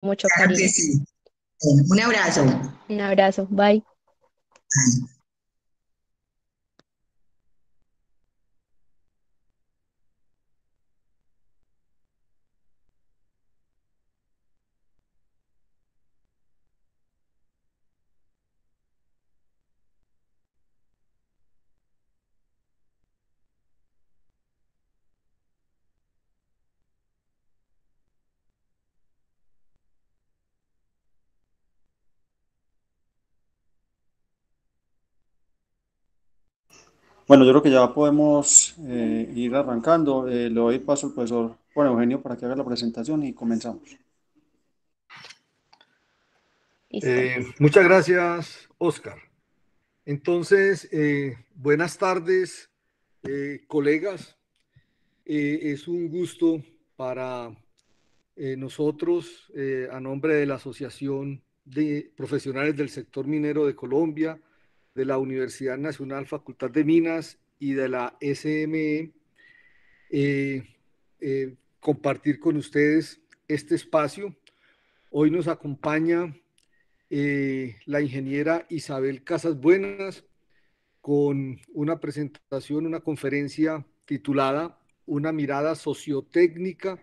mucho Claro que cariño. sí. Un abrazo. Un abrazo, bye. Bueno, yo creo que ya podemos ir arrancando. Le doy paso al profesor Juan Eugenio para que haga la presentación y comenzamos. Listo. Muchas gracias, Oscar. Entonces, buenas tardes, colegas. Es un gusto para nosotros, a nombre de la Asociación de Profesionales del Sector Minero de Colombia, de la Universidad Nacional Facultad de Minas y de la SME, compartir con ustedes este espacio. Hoy nos acompaña la ingeniera Isabel Casas Buenas con una presentación, una conferencia titulada Una mirada sociotécnica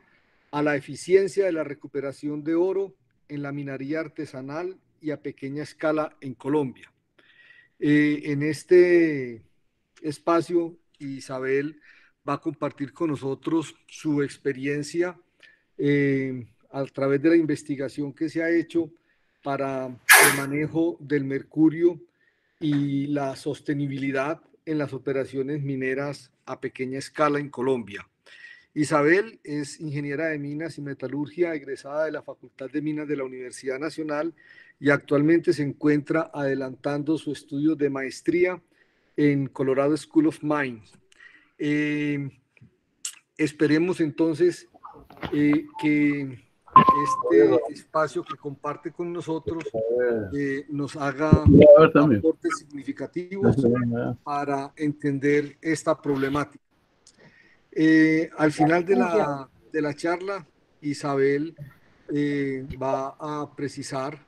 a la eficiencia de la recuperación de oro en la minería artesanal y a pequeña escala en Colombia. En este espacio, Isabel va a compartir con nosotros su experiencia a través de la investigación que se ha hecho para el manejo del mercurio y la sostenibilidad en las operaciones mineras a pequeña escala en Colombia. Isabel es ingeniera de minas y metalurgia egresada de la Facultad de Minas de la Universidad Nacional y actualmente se encuentra adelantando su estudio de maestría en Colorado School of Mines. Eh, Esperemos entonces que este espacio que comparte con nosotros nos haga aportes significativos para entender esta problemática. Al final de la charla, Isabel va a precisar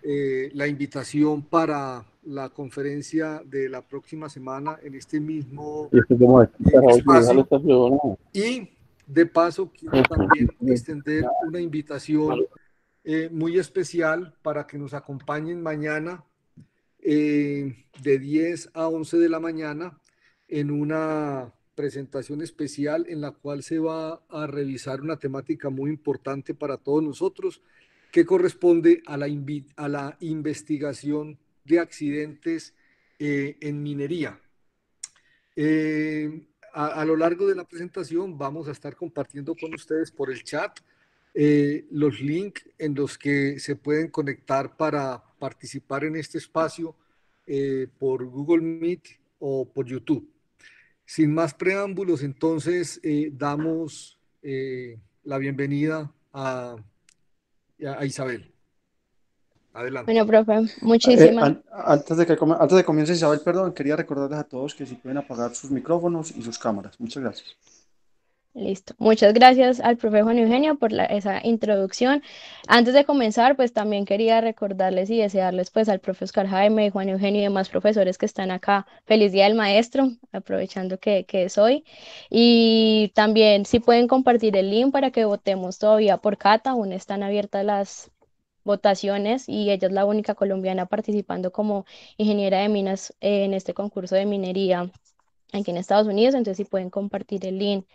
la invitación para la conferencia de la próxima semana en este mismo espacio. Y de paso, quiero también extender una invitación muy especial para que nos acompañen mañana de 10 a 11 de la mañana en una presentación especial en la cual se va a revisar una temática muy importante para todos nosotros que corresponde a la investigación de accidentes en minería. A lo largo de la presentación vamos a estar compartiendo con ustedes por el chat los links en los que se pueden conectar para participar en este espacio por Google Meet o por YouTube. Sin más preámbulos, entonces damos la bienvenida a Isabel. Adelante. Bueno, profe, muchísimas. Antes de comience Isabel, perdón, quería recordarles a todos que si pueden apagar sus micrófonos y sus cámaras. Muchas gracias. Listo. Muchas gracias al profe Juan Eugenio por esa introducción. Antes de comenzar, pues también quería recordarles y desearles pues al profe Oscar Jaime, Juan Eugenio y demás profesores que están acá, feliz Día del Maestro, aprovechando que es hoy. Y también si pueden compartir el link para que votemos todavía por Cata, aún están abiertas las votaciones y ella es la única colombiana participando como ingeniera de minas en este concurso de minería aquí en Estados Unidos, entonces si pueden compartir el link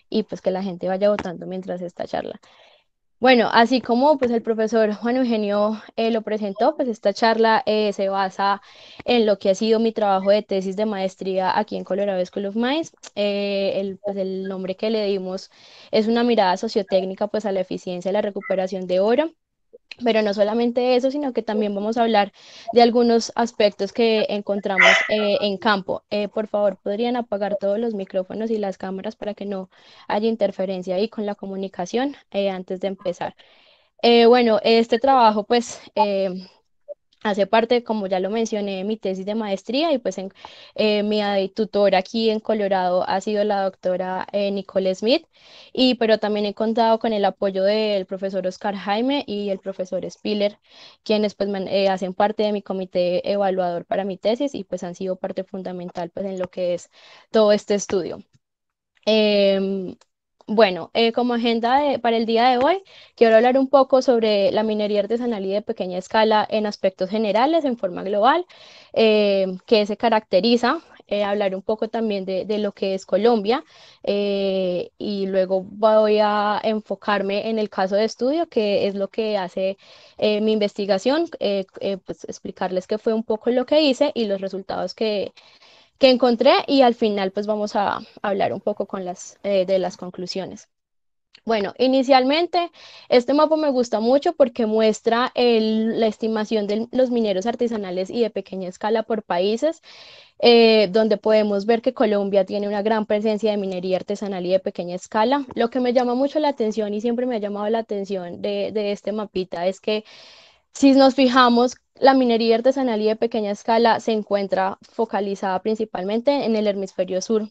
y pues que la gente vaya votando mientras esta charla. Bueno, así como pues el profesor Juan Eugenio lo presentó, pues esta charla se basa en lo que ha sido mi trabajo de tesis de maestría aquí en Colorado School of Mines. Pues el nombre que le dimos es una mirada sociotécnica pues a la eficiencia y la recuperación de oro. Pero no solamente eso, sino que también vamos a hablar de algunos aspectos que encontramos en campo. Por favor, ¿podrían apagar todos los micrófonos y las cámaras para que no haya interferencia ahí con la comunicación antes de empezar? Bueno, este trabajo pues hace parte, como ya lo mencioné, de mi tesis de maestría y pues mi tutora aquí en Colorado ha sido la doctora Nicole Smith, pero también he contado con el apoyo del profesor Oscar Jaime y el profesor Spiller, quienes pues hacen parte de mi comité evaluador para mi tesis y pues han sido parte fundamental pues en lo que es todo este estudio. Em, bueno, como agenda para el día de hoy, quiero hablar un poco sobre la minería artesanal y de pequeña escala en aspectos generales, en forma global, que se caracteriza, hablar un poco también de lo que es Colombia, y luego voy a enfocarme en el caso de estudio, que es lo que hace mi investigación, pues explicarles qué fue un poco lo que hice y los resultados que encontré y al final pues vamos a hablar un poco de las conclusiones. Bueno, inicialmente este mapa me gusta mucho porque muestra la estimación de los mineros artesanales y de pequeña escala por países, donde podemos ver que Colombia tiene una gran presencia de minería artesanal y de pequeña escala. Lo que me llama mucho la atención y siempre me ha llamado la atención de este mapita es que si nos fijamos, la minería artesanal y de pequeña escala se encuentra focalizada principalmente en el hemisferio sur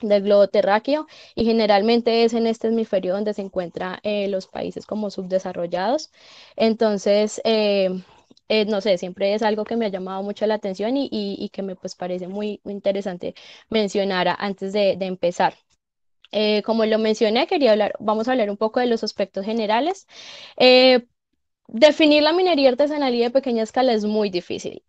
del globo terráqueo y generalmente es en este hemisferio donde se encuentran los países como subdesarrollados. Entonces, no sé, siempre es algo que me ha llamado mucho la atención y que me pues parece muy interesante mencionar antes de empezar. Como lo mencioné, vamos a hablar un poco de los aspectos generales. Eh, Definir la minería artesanal y de pequeña escala es muy difícil,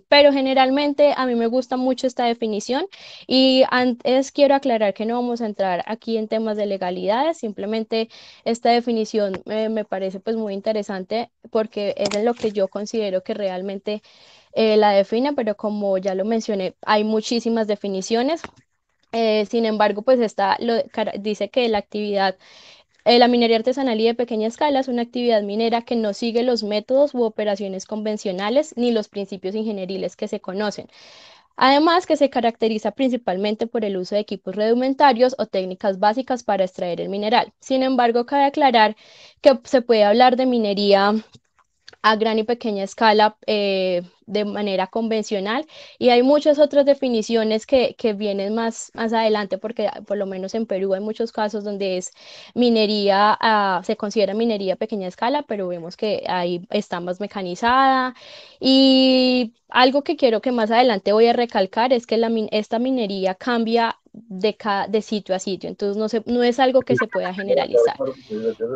pero generalmente a mí me gusta mucho esta definición y antes quiero aclarar que no vamos a entrar aquí en temas de legalidades, simplemente esta definición me parece pues muy interesante porque es en lo que yo considero que realmente la define, pero como ya lo mencioné, hay muchísimas definiciones. Sin embargo, pues dice que la minería artesanal y de pequeña escala es una actividad minera que no sigue los métodos u operaciones convencionales ni los principios ingenieriles que se conocen. Además, que se caracteriza principalmente por el uso de equipos rudimentarios o técnicas básicas para extraer el mineral. Sin embargo, cabe aclarar que se puede hablar de minería a gran y pequeña escala de manera convencional y hay muchas otras definiciones que vienen más adelante porque por lo menos en Perú hay muchos casos donde es minería, se considera minería a pequeña escala, pero vemos que ahí está más mecanizada y algo que quiero que más adelante voy a recalcar es que esta minería cambia de sitio a sitio, entonces no es algo que se pueda generalizar.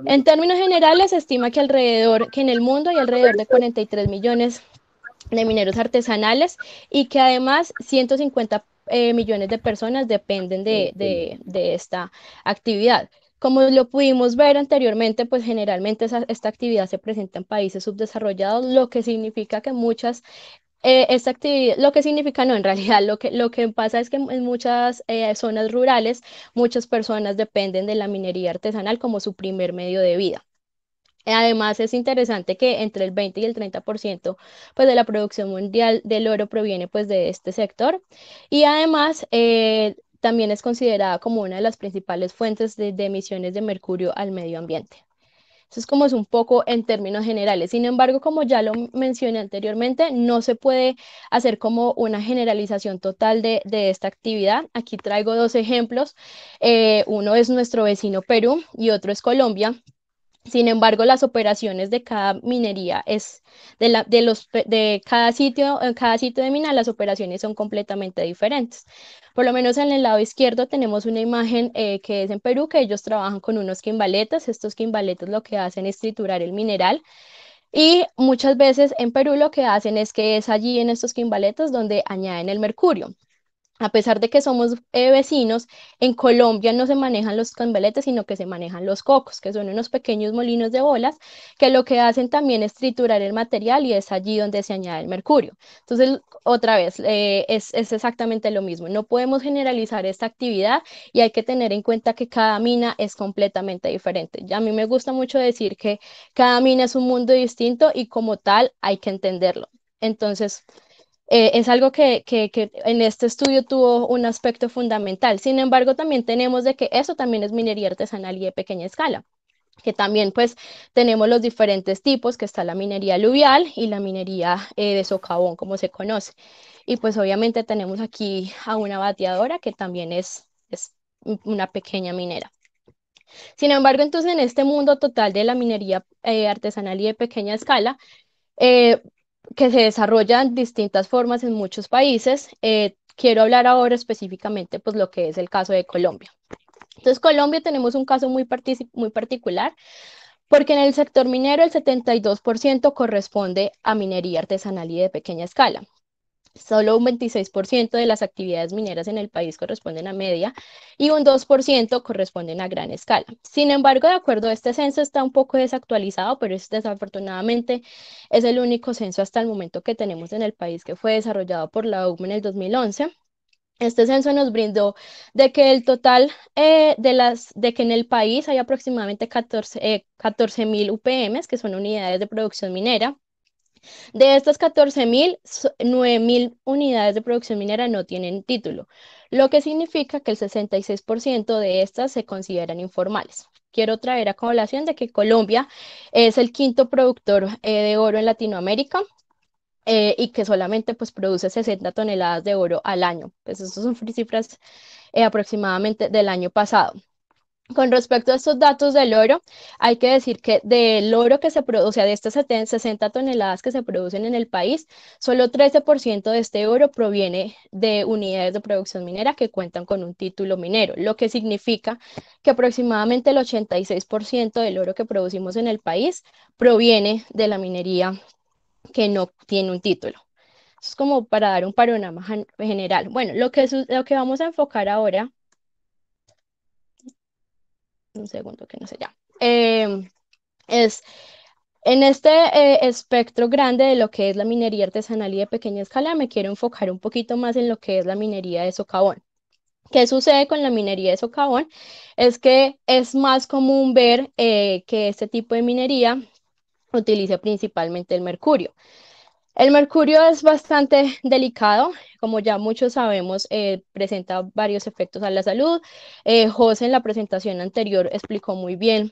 En términos generales, se estima que en el mundo hay alrededor de 43 millones de mineros artesanales y que además 150 millones de personas dependen de esta actividad. Como lo pudimos ver anteriormente, pues generalmente esta actividad se presenta en países subdesarrollados, lo que significa que esta actividad, lo que significa no, en realidad lo que pasa es que en muchas zonas rurales muchas personas dependen de la minería artesanal como su primer medio de vida. Además, es interesante que entre el 20 y el 30% pues, de la producción mundial del oro proviene pues, de este sector y además también es considerada como una de las principales fuentes de emisiones de mercurio al medio ambiente. Eso es como es un poco en términos generales. Sin embargo, como ya lo mencioné anteriormente, no se puede hacer como una generalización total de esta actividad. Aquí traigo dos ejemplos. Uno es nuestro vecino Perú y otro es Colombia. Sin embargo, las operaciones de cada minería en cada sitio de mina, las operaciones son completamente diferentes. Por lo menos en el lado izquierdo tenemos una imagen que es en Perú, que ellos trabajan con unos quimbaletes. Estos quimbaletes lo que hacen es triturar el mineral y muchas veces en Perú lo que hacen es que es allí en estos quimbaletes donde añaden el mercurio. A pesar de que somos vecinos, en Colombia no se manejan los cambeletes, sino que se manejan los cocos, que son unos pequeños molinos de bolas, que lo que hacen también es triturar el material y es allí donde se añade el mercurio. Entonces, otra vez, es exactamente lo mismo. No podemos generalizar esta actividad y hay que tener en cuenta que cada mina es completamente diferente. Ya a mí me gusta mucho decir que cada mina es un mundo distinto y como tal hay que entenderlo. Entonces, es algo que en este estudio tuvo un aspecto fundamental. Sin embargo, también tenemos de que eso también es minería artesanal y de pequeña escala. que también pues tenemos los diferentes tipos, que está la minería aluvial y la minería de socavón, como se conoce. Y pues obviamente tenemos aquí a una bateadora que también es una pequeña minera. Sin embargo, entonces en este mundo total de la minería artesanal y de pequeña escala, eh, que se desarrolla en distintas formas en muchos países, quiero hablar ahora específicamente pues lo que es el caso de Colombia. Entonces, Colombia tenemos un caso muy particular, porque en el sector minero el 72% corresponde a minería artesanal y de pequeña escala. Solo un 26% de las actividades mineras en el país corresponden a media y un 2% corresponden a gran escala. Sin embargo, de acuerdo a este censo está un poco desactualizado, pero desafortunadamente es el único censo hasta el momento que tenemos en el país que fue desarrollado por la OCDE en el 2011. Este censo nos brindó de que el total de que en el país hay aproximadamente 14.000 UPMs, que son unidades de producción minera. De estas 14.000, 9.000 unidades de producción minera no tienen título, lo que significa que el 66% de estas se consideran informales. Quiero traer a colación de que Colombia es el quinto productor de oro en Latinoamérica, y que solamente pues produce 60 toneladas de oro al año. Pues estas son cifras aproximadamente del año pasado. Con respecto a estos datos del oro, hay que decir que del oro que se produce, o sea, de estas 60 toneladas que se producen en el país, solo 13% de este oro proviene de unidades de producción minera que cuentan con un título minero, lo que significa que aproximadamente el 86% del oro que producimos en el país proviene de la minería que no tiene un título. Eso es como para dar un panorama general. Bueno, lo que vamos a enfocar ahora, un segundo que no sé ya, es en este espectro grande de lo que es la minería artesanal y de pequeña escala, me quiero enfocar un poquito más en lo que es la minería de socavón. ¿Qué sucede con la minería de socavón? Es que es más común ver que este tipo de minería utiliza principalmente el mercurio. El mercurio es bastante delicado, como ya muchos sabemos, presenta varios efectos a la salud. José en la presentación anterior explicó muy bien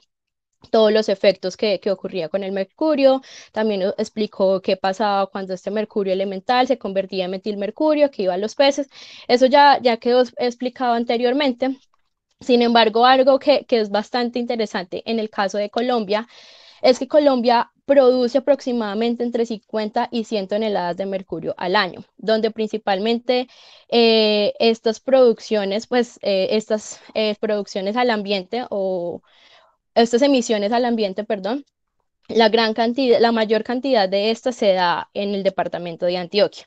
todos los efectos que ocurría con el mercurio. También explicó qué pasaba cuando este mercurio elemental se convertía en metilmercurio, que iba a los peces. Eso ya quedó explicado anteriormente. Sin embargo, algo que es bastante interesante en el caso de Colombia es que Colombia produce aproximadamente entre 50 y 100 toneladas de mercurio al año, donde principalmente estas producciones, estas producciones al ambiente o estas emisiones al ambiente, perdón, la mayor cantidad de estas se da en el departamento de Antioquia.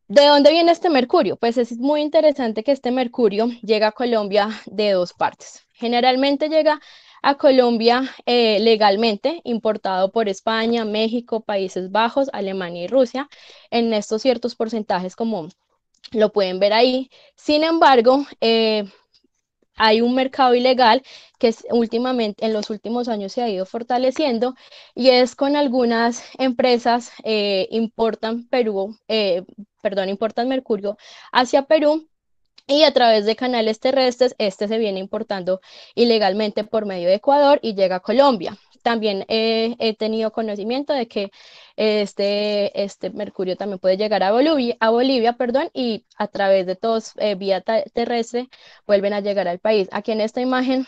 ¿De dónde viene este mercurio? Pues es muy interesante que este mercurio llega a Colombia de dos partes. Generalmente llega a Colombia legalmente, importado por España, México, Países Bajos, Alemania y Rusia, en estos ciertos porcentajes como lo pueden ver ahí. Sin embargo, hay un mercado ilegal que últimamente, en los últimos años se ha ido fortaleciendo y es con algunas empresas importan mercurio hacia Perú y a través de canales terrestres, este se viene importando ilegalmente por medio de Ecuador y llega a Colombia. También he tenido conocimiento de que este mercurio también puede llegar a Bolivia, perdón, y a través de todos vía terrestre vuelven a llegar al país. Aquí en esta imagen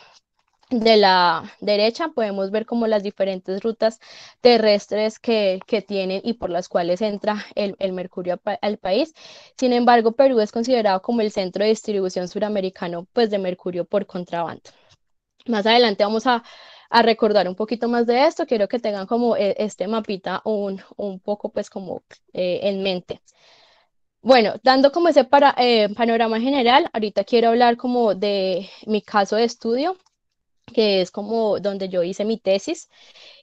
de la derecha podemos ver como las diferentes rutas terrestres que tienen y por las cuales entra el mercurio al país. Sin embargo, Perú es considerado como el centro de distribución suramericano pues, de mercurio por contrabando. Más adelante vamos a recordar un poquito más de esto. Quiero que tengan como este mapita un poco pues como en mente. Bueno, dando como ese panorama general, ahorita quiero hablar como de mi caso de estudio, que es como donde yo hice mi tesis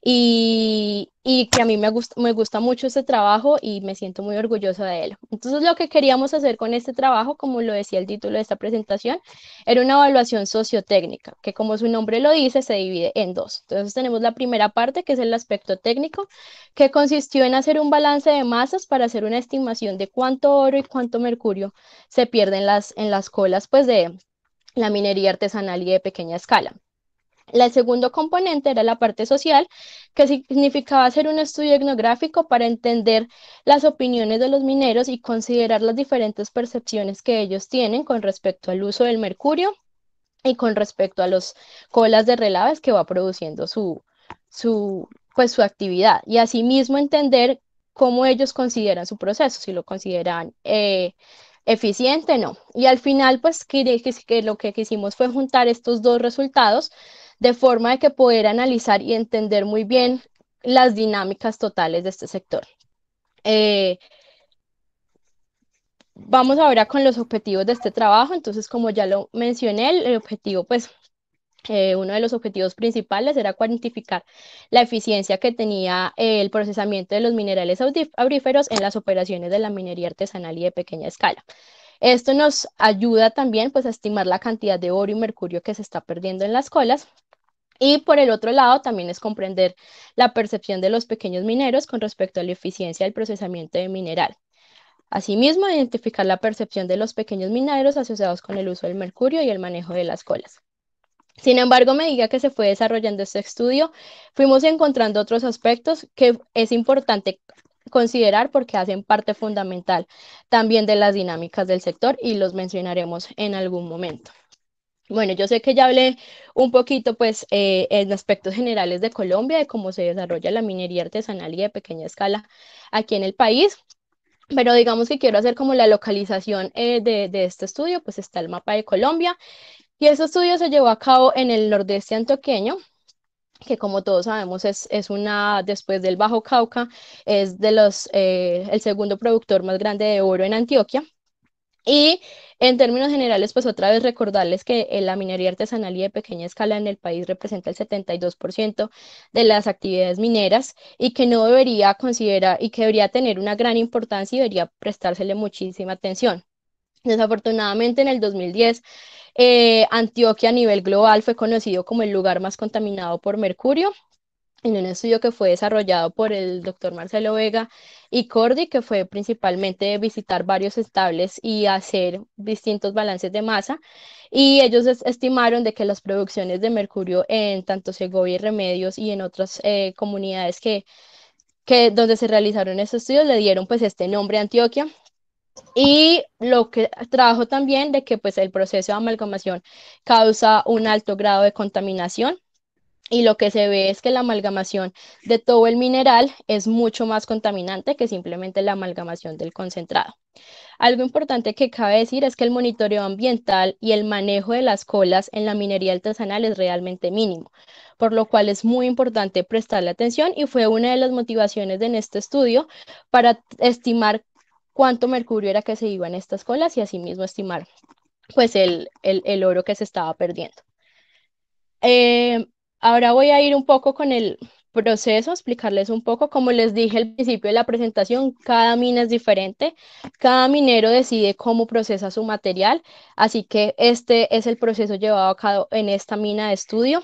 y que a mí me gusta mucho este trabajo y me siento muy orgullosa de él. Entonces, lo que queríamos hacer con este trabajo, como lo decía el título de esta presentación, era una evaluación sociotécnica, que como su nombre lo dice, se divide en dos. Entonces, tenemos la primera parte, que es el aspecto técnico, que consistió en hacer un balance de masas para hacer una estimación de cuánto oro y cuánto mercurio se pierde en las colas, pues, de la minería artesanal y de pequeña escala. El segundo componente era la parte social, que significaba hacer un estudio etnográfico para entender las opiniones de los mineros y considerar las diferentes percepciones que ellos tienen con respecto al uso del mercurio y con respecto a los colas de relaves que va produciendo pues, su actividad. Y asimismo entender cómo ellos consideran su proceso, si lo consideran eficiente o no. Y al final, pues que lo que quisimos fue juntar estos dos resultados de forma de que poder analizar y entender muy bien las dinámicas totales de este sector. Vamos ahora con los objetivos de este trabajo. Entonces, como ya lo mencioné, el objetivo, pues, uno de los objetivos principales era cuantificar la eficiencia que tenía el procesamiento de los minerales auríferos en las operaciones de la minería artesanal y de pequeña escala. Esto nos ayuda también, pues, a estimar la cantidad de oro y mercurio que se está perdiendo en las colas. Y por el otro lado, también es comprender la percepción de los pequeños mineros con respecto a la eficiencia del procesamiento de mineral. Asimismo, identificar la percepción de los pequeños mineros asociados con el uso del mercurio y el manejo de las colas. Sin embargo, a medida que se fue desarrollando este estudio, fuimos encontrando otros aspectos que es importante considerar porque hacen parte fundamental también de las dinámicas del sector y los mencionaremos en algún momento. Bueno, yo sé que ya hablé un poquito, pues, en aspectos generales de Colombia, de cómo se desarrolla la minería artesanal y de pequeña escala aquí en el país, pero digamos que quiero hacer como la localización de este estudio, pues está el mapa de Colombia, y este estudio se llevó a cabo en el nordeste antioqueño, que como todos sabemos es una, después del Bajo Cauca, es el segundo productor más grande de oro en Antioquia. Y en términos generales, pues otra vez recordarles que la minería artesanal y de pequeña escala en el país representa el 72% de las actividades mineras y que no debería considerar y que debería tener una gran importancia y debería prestársele muchísima atención. Desafortunadamente, en el 2010, Antioquia a nivel global fue conocido como el lugar más contaminado por mercurio en un estudio que fue desarrollado por el doctor Marcelo Vega y Cordy, que fue principalmente visitar varios estables y hacer distintos balances de masa. Y ellos estimaron de que las producciones de mercurio en tanto Segovia y Remedios y en otras comunidades donde se realizaron estos estudios le dieron pues este nombre Antioquia. Y lo que trajo también de que pues el proceso de amalgamación causa un alto grado de contaminación y lo que se ve es que la amalgamación de todo el mineral es mucho más contaminante que simplemente la amalgamación del concentrado. Algo importante que cabe decir es que el monitoreo ambiental y el manejo de las colas en la minería artesanal es realmente mínimo, por lo cual es muy importante prestarle atención y fue una de las motivaciones en este estudio para estimar cuánto mercurio era que se iba en estas colas y asimismo estimar pues el oro que se estaba perdiendo. Ahora voy a ir un poco con el proceso, explicarles un poco. Como les dije al principio de la presentación, cada mina es diferente, cada minero decide cómo procesa su material, así que este es el proceso llevado a cabo en esta mina de estudio.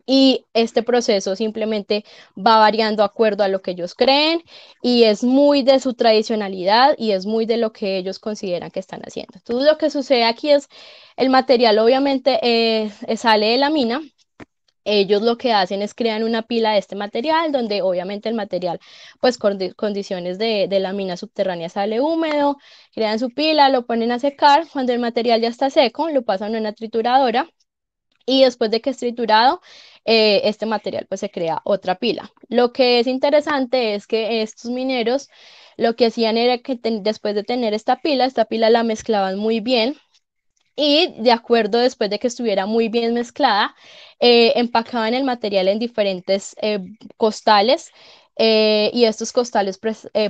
Y este proceso simplemente va variando de acuerdo a lo que ellos creen y es muy de su tradicionalidad y es muy de lo que ellos consideran que están haciendo. Entonces lo que sucede aquí es el material obviamente sale de la mina. Ellos lo que hacen es crean una pila de este material, donde obviamente el material, pues con condiciones de la mina subterránea sale húmedo, crean su pila, lo ponen a secar, cuando el material ya está seco, lo pasan a una trituradora y después de que es triturado, este material pues se crea otra pila. Lo que es interesante es que estos mineros lo que hacían era que después de tener esta pila la mezclaban muy bien y de acuerdo después de que estuviera muy bien mezclada, empacaban el material en diferentes costales y estos costales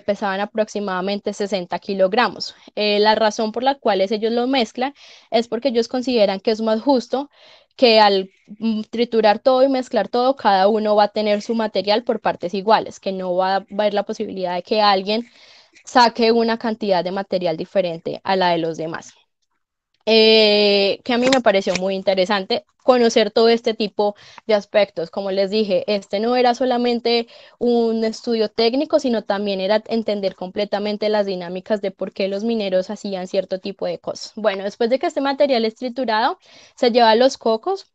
pesaban aproximadamente 60 kilogramos. La razón por la cual ellos lo mezclan es porque ellos consideran que es más justo que al triturar todo y mezclar todo, cada uno va a tener su material por partes iguales, que no va a haber la posibilidad de que alguien saque una cantidad de material diferente a la de los demás. Que a mí me pareció muy interesante conocer todo este tipo de aspectos. Como les dije, este no era solamente un estudio técnico, sino también era entender completamente las dinámicas de por qué los mineros hacían cierto tipo de cosas. Bueno, después de que este material es triturado, se lleva a los cocos.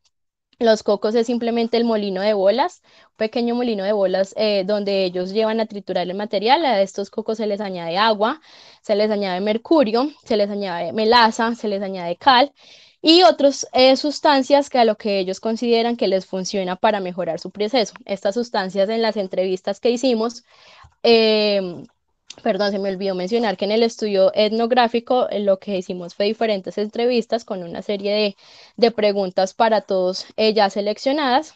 Los cocos es simplemente el molino de bolas, un pequeño molino de bolas donde ellos llevan a triturar el material. A estos cocos se les añade agua, se les añade mercurio, se les añade melaza, se les añade cal y otras sustancias que a lo que ellos consideran que les funciona para mejorar su proceso. Estas sustancias en las entrevistas que hicimos, eh, perdón, se me olvidó mencionar que en el estudio etnográfico lo que hicimos fue diferentes entrevistas con una serie de preguntas para todos ya seleccionadas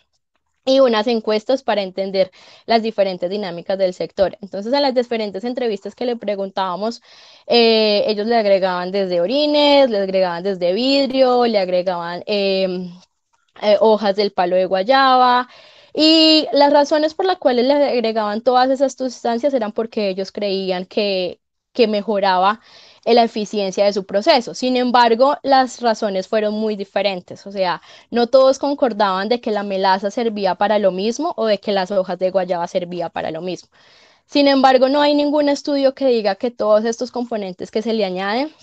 y unas encuestas para entender las diferentes dinámicas del sector. Entonces, a las diferentes entrevistas que le preguntábamos, ellos le agregaban desde orines, le agregaban desde vidrio, le agregaban hojas del palo de guayaba. Y las razones por las cuales le agregaban todas esas sustancias eran porque ellos creían que mejoraba la eficiencia de su proceso. Sin embargo, las razones fueron muy diferentes. O sea, no todos concordaban de que la melaza servía para lo mismo o de que las hojas de guayaba servía para lo mismo. Sin embargo, no hay ningún estudio que diga que todos estos componentes que se le añaden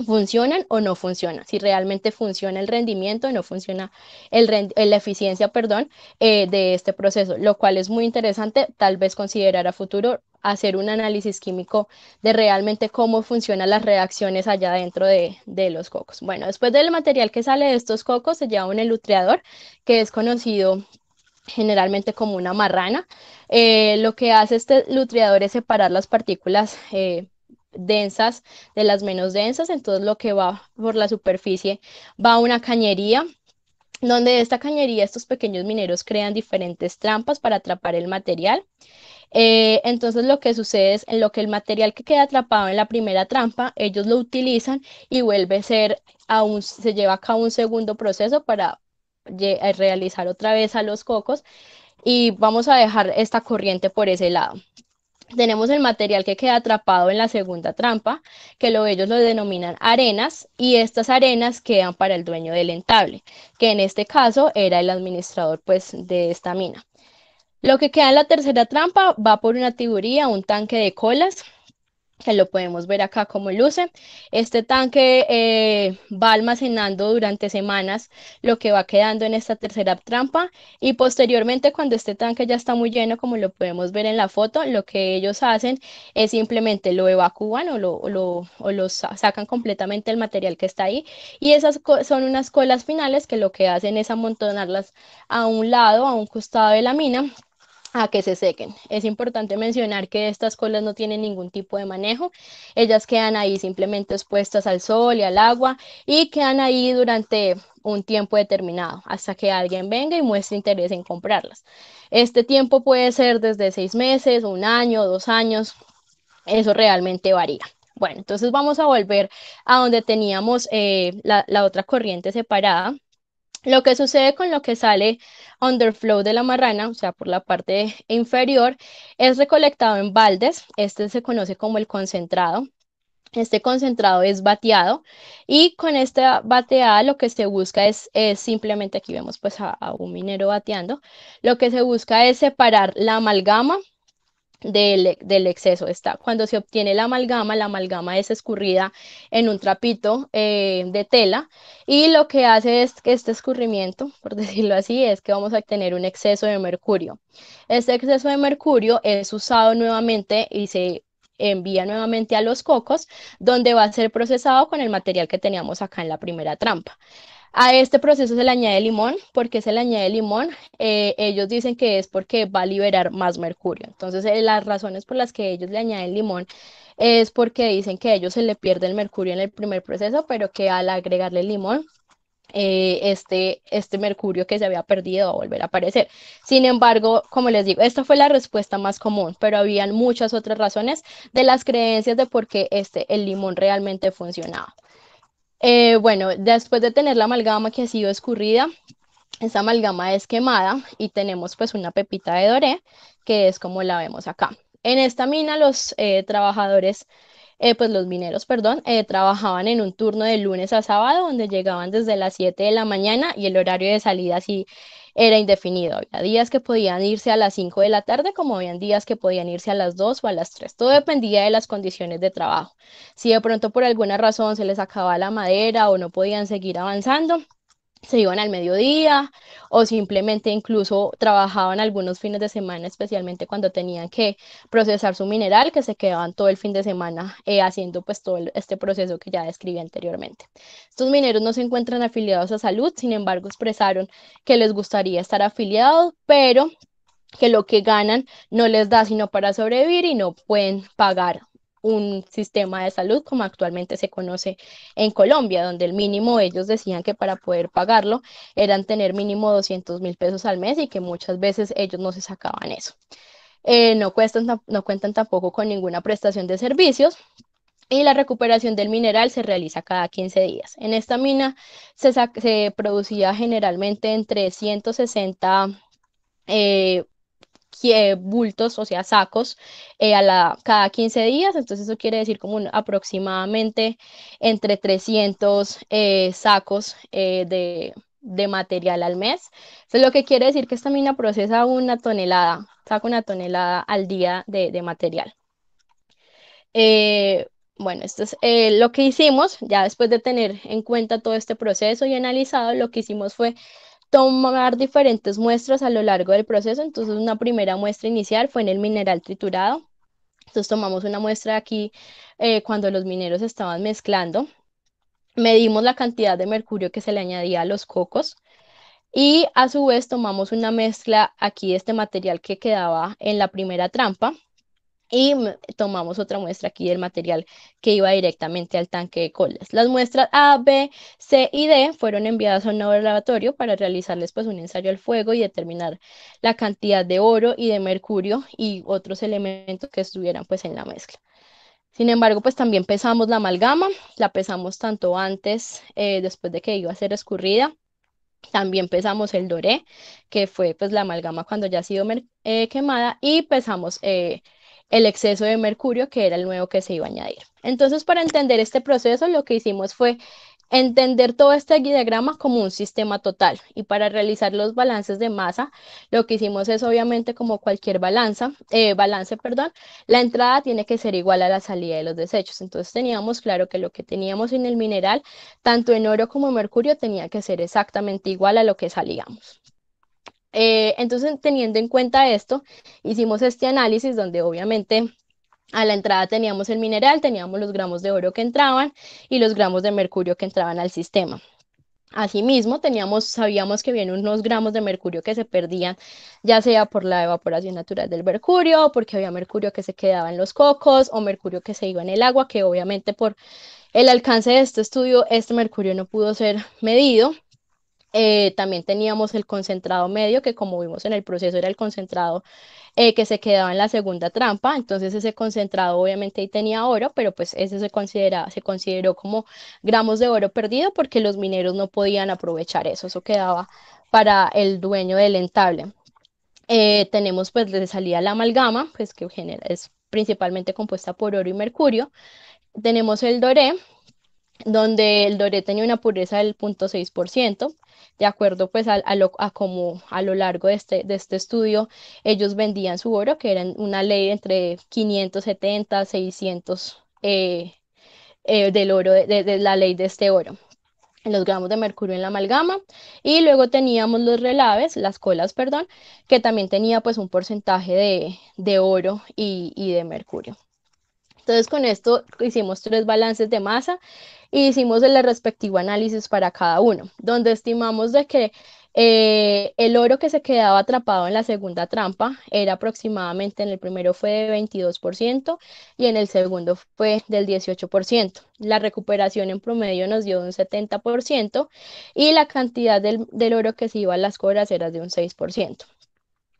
funcionan o no funcionan, si realmente funciona el rendimiento o no funciona la eficiencia, perdón, de este proceso, lo cual es muy interesante, tal vez considerar a futuro hacer un análisis químico de realmente cómo funcionan las reacciones allá dentro de los cocos. Bueno, después del material que sale de estos cocos se lleva un elutreador, que es conocido generalmente como una marrana. Lo que hace este lutriador es separar las partículas densas de las menos densas, entonces lo que va por la superficie va a una cañería, donde de esta cañería estos pequeños mineros crean diferentes trampas para atrapar el material. Entonces lo que sucede es en lo que el material que queda atrapado en la primera trampa, ellos lo utilizan y vuelve a ser, se lleva a cabo un segundo proceso para realizar otra vez a los cocos y vamos a dejar esta corriente por ese lado. Tenemos el material que queda atrapado en la segunda trampa, que ellos lo denominan arenas, y estas arenas quedan para el dueño del entable, que en este caso era el administrador pues de esta mina. Lo que queda en la tercera trampa va por una tubería, un tanque de colas, que lo podemos ver acá como luce. Este tanque va almacenando durante semanas lo que va quedando en esta tercera trampa y posteriormente cuando este tanque ya está muy lleno, como lo podemos ver en la foto, lo que ellos hacen es simplemente lo evacúan o sacan completamente el material que está ahí y esas son unas colas finales que lo que hacen es amontonarlas a un lado, a un costado de la mina a que se sequen. Es importante mencionar que estas colas no tienen ningún tipo de manejo, ellas quedan ahí simplemente expuestas al sol y al agua y quedan ahí durante un tiempo determinado hasta que alguien venga y muestre interés en comprarlas. Este tiempo puede ser desde 6 meses, un año, 2 años, eso realmente varía. Bueno, entonces vamos a volver a donde teníamos la otra corriente separada. Lo que sucede con lo que sale underflow de la marrana, o sea, por la parte inferior, es recolectado en baldes. Este se conoce como el concentrado. Este concentrado es bateado y con esta bateada lo que se busca es simplemente, aquí vemos pues a un minero bateando, lo que se busca es separar la amalgama del exceso. Cuando se obtiene la amalgama es escurrida en un trapito de tela y lo que hace es que este escurrimiento, por decirlo así, es que vamos a tener un exceso de mercurio. Este exceso de mercurio es usado nuevamente y se envía nuevamente a los cocos, donde va a ser procesado con el material que teníamos acá en la primera trampa. A este proceso se le añade limón. ¿Por qué se le añade limón? Ellos dicen que es porque va a liberar más mercurio. Entonces, las razones por las que ellos le añaden limón es porque dicen que a ellos se le pierde el mercurio en el primer proceso, pero que al agregarle limón, este mercurio que se había perdido va a volver a aparecer. Sin embargo, como les digo, esta fue la respuesta más común, pero habían muchas otras razones de las creencias de por qué el limón realmente funcionaba. Bueno, después de tener la amalgama que ha sido escurrida, esta amalgama es quemada y tenemos pues una pepita de doré, que es como la vemos acá. En esta mina los trabajadores, pues los mineros, perdón, trabajaban en un turno de lunes a sábado, donde llegaban desde las 7 de la mañana y el horario de salida sí era indefinido. Había días que podían irse a las 5 de la tarde, como habían días que podían irse a las 2 o a las 3. Todo dependía de las condiciones de trabajo. Si de pronto por alguna razón se les acababa la madera o no podían seguir avanzando, se iban al mediodía o simplemente incluso trabajaban algunos fines de semana, especialmente cuando tenían que procesar su mineral, que se quedaban todo el fin de semana haciendo pues todo este proceso que ya describí anteriormente. Estos mineros no se encuentran afiliados a Salud, sin embargo expresaron que les gustaría estar afiliados, pero que lo que ganan no les da sino para sobrevivir y no pueden pagar un sistema de salud como actualmente se conoce en Colombia, donde el mínimo ellos decían que para poder pagarlo eran tener mínimo 200.000 pesos al mes y que muchas veces ellos no se sacaban eso. No cuentan tampoco con ninguna prestación de servicios y la recuperación del mineral se realiza cada 15 días. En esta mina se producía generalmente entre 160 eh, bultos, o sea, sacos, cada 15 días, entonces eso quiere decir como aproximadamente entre 300 sacos de material al mes. Eso es lo que quiere decir que esta mina procesa saca una tonelada al día de material. Eh, bueno, esto es lo que hicimos, ya después de tener en cuenta todo este proceso y analizado, lo que hicimos fue tomar diferentes muestras a lo largo del proceso. Entonces, una primera muestra inicial fue en el mineral triturado. Entonces, tomamos una muestra aquí cuando los mineros estaban mezclando. Medimos la cantidad de mercurio que se le añadía a los cocos y a su vez tomamos una mezcla aquí de este material que quedaba en la primera trampa y tomamos otra muestra aquí del material que iba directamente al tanque de colas. Las muestras A, B, C y D fueron enviadas a un laboratorio para realizarles pues un ensayo al fuego y determinar la cantidad de oro y de mercurio y otros elementos que estuvieran pues en la mezcla. Sin embargo, pues también pesamos la amalgama, la pesamos tanto antes, después de que iba a ser escurrida. También pesamos el doré, que fue pues la amalgama cuando ya ha sido quemada, y pesamos el exceso de mercurio, que era el nuevo que se iba a añadir. Entonces, para entender este proceso, lo que hicimos fue entender todo este diagrama como un sistema total. Y para realizar los balances de masa, lo que hicimos es obviamente como cualquier balance, perdón, la entrada tiene que ser igual a la salida de los desechos. Entonces teníamos claro que lo que teníamos en el mineral, tanto en oro como en mercurio, tenía que ser exactamente igual a lo que salíamos. Entonces, teniendo en cuenta esto, hicimos este análisis donde obviamente a la entrada teníamos el mineral, teníamos los gramos de oro que entraban y los gramos de mercurio que entraban al sistema. Asimismo, sabíamos que había unos gramos de mercurio que se perdían, ya sea por la evaporación natural del mercurio, o porque había mercurio que se quedaba en los cocos, o mercurio que se iba en el agua, que obviamente por el alcance de este estudio, este mercurio no pudo ser medido. También teníamos el concentrado medio, que como vimos en el proceso era el concentrado que se quedaba en la segunda trampa. Entonces ese concentrado obviamente ahí tenía oro, pero pues ese se consideró como gramos de oro perdido porque los mineros no podían aprovechar eso quedaba para el dueño del entable. Tenemos pues de salida la amalgama, pues que es principalmente compuesta por oro y mercurio. Tenemos el doré, donde el doré tenía una pureza del 0,6%, de acuerdo pues como a lo largo de este estudio ellos vendían su oro, que era una ley entre 570, 600 del oro, de la ley de este oro, los gramos de mercurio en la amalgama, y luego teníamos los relaves, las colas, perdón, que también tenía pues un porcentaje de oro y de mercurio. Entonces con esto hicimos 3 balances de masa y hicimos el respectivo análisis para cada uno, donde estimamos de que el oro que se quedaba atrapado en la segunda trampa era aproximadamente, en el primero fue de 22% y en el segundo fue del 18%. La recuperación en promedio nos dio un 70% y la cantidad del oro que se iba a las coras era de un 6%.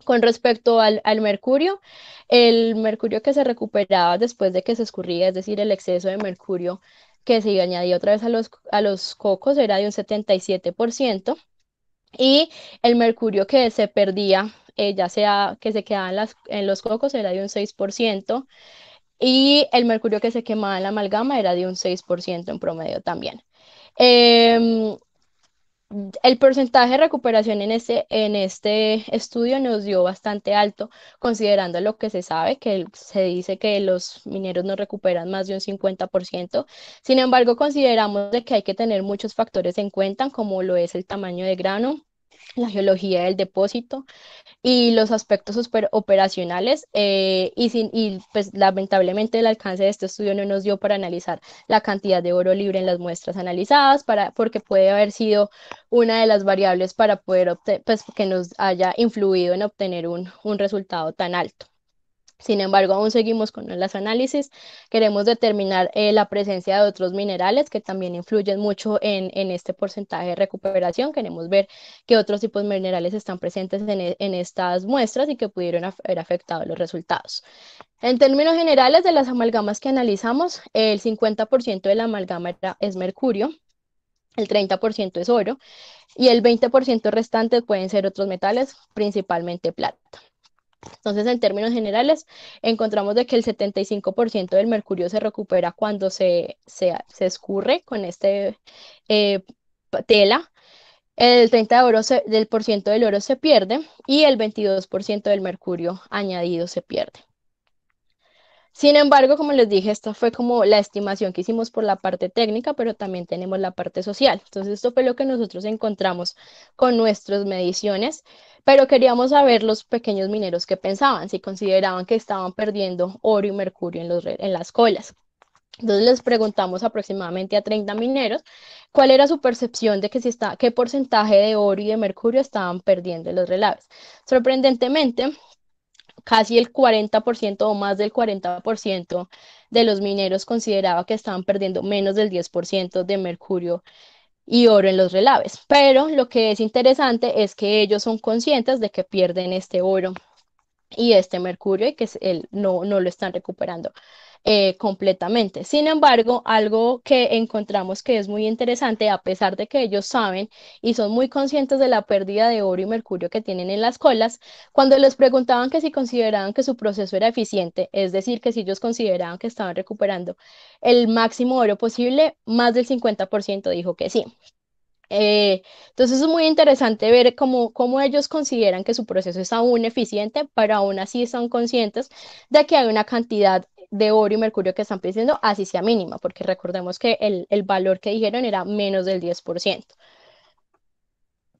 Con respecto al mercurio, el mercurio que se recuperaba después de que se escurría, es decir, el exceso de mercurio que se añadía otra vez a los cocos, era de un 77%, y el mercurio que se perdía, ya sea que se quedaba en los cocos, era de un 6%, y el mercurio que se quemaba en la amalgama era de un 6% en promedio también. Em, El porcentaje de recuperación en este estudio nos dio bastante alto, considerando lo que se sabe, que se dice que los mineros no recuperan más de un 50%. Sin embargo, consideramos de que hay que tener muchos factores en cuenta, como lo es el tamaño de grano, la geología del depósito y los aspectos operacionales, y pues lamentablemente el alcance de este estudio no nos dio para analizar la cantidad de oro libre en las muestras analizadas, porque puede haber sido una de las variables para poder pues, que nos haya influido en obtener un resultado tan alto. Sin embargo, aún seguimos con los análisis. Queremos determinar la presencia de otros minerales que también influyen mucho en este porcentaje de recuperación. Queremos ver qué otros tipos de minerales están presentes en estas muestras y que pudieron haber afectado los resultados. En términos generales, de las amalgamas que analizamos, el 50% de la amalgama es mercurio, el 30% es oro y el 20% restante pueden ser otros metales, principalmente plata. Entonces, en términos generales, encontramos de que el 75% del mercurio se recupera cuando se escurre con eh, tela, el 30% del oro se pierde y el 22% del mercurio añadido se pierde. Sin embargo, como les dije, esta fue como la estimación que hicimos por la parte técnica, pero también tenemos la parte social. Entonces, esto fue lo que nosotros encontramos con nuestras mediciones, pero queríamos saber los pequeños mineros qué pensaban, si consideraban que estaban perdiendo oro y mercurio en las colas. Entonces les preguntamos aproximadamente a 30 mineros cuál era su percepción de qué porcentaje de oro y de mercurio estaban perdiendo en los relaves. Sorprendentemente, casi el 40% o más del 40% de los mineros consideraba que estaban perdiendo menos del 10% de mercurio y oro en los relaves. Pero lo que es interesante es que ellos son conscientes de que pierden este oro y este mercurio y que no lo están recuperando completamente. Sin embargo, algo que encontramos que es muy interesante, a pesar de que ellos saben y son muy conscientes de la pérdida de oro y mercurio que tienen en las colas, cuando les preguntaban que si consideraban que su proceso era eficiente, es decir, que si ellos consideraban que estaban recuperando el máximo oro posible, más del 50% dijo que sí. Entonces es muy interesante ver cómo ellos consideran que su proceso es aún eficiente, pero aún así son conscientes de que hay una cantidad de oro y mercurio que están pidiendo, así sea mínima, porque recordemos que el valor que dijeron era menos del 10%.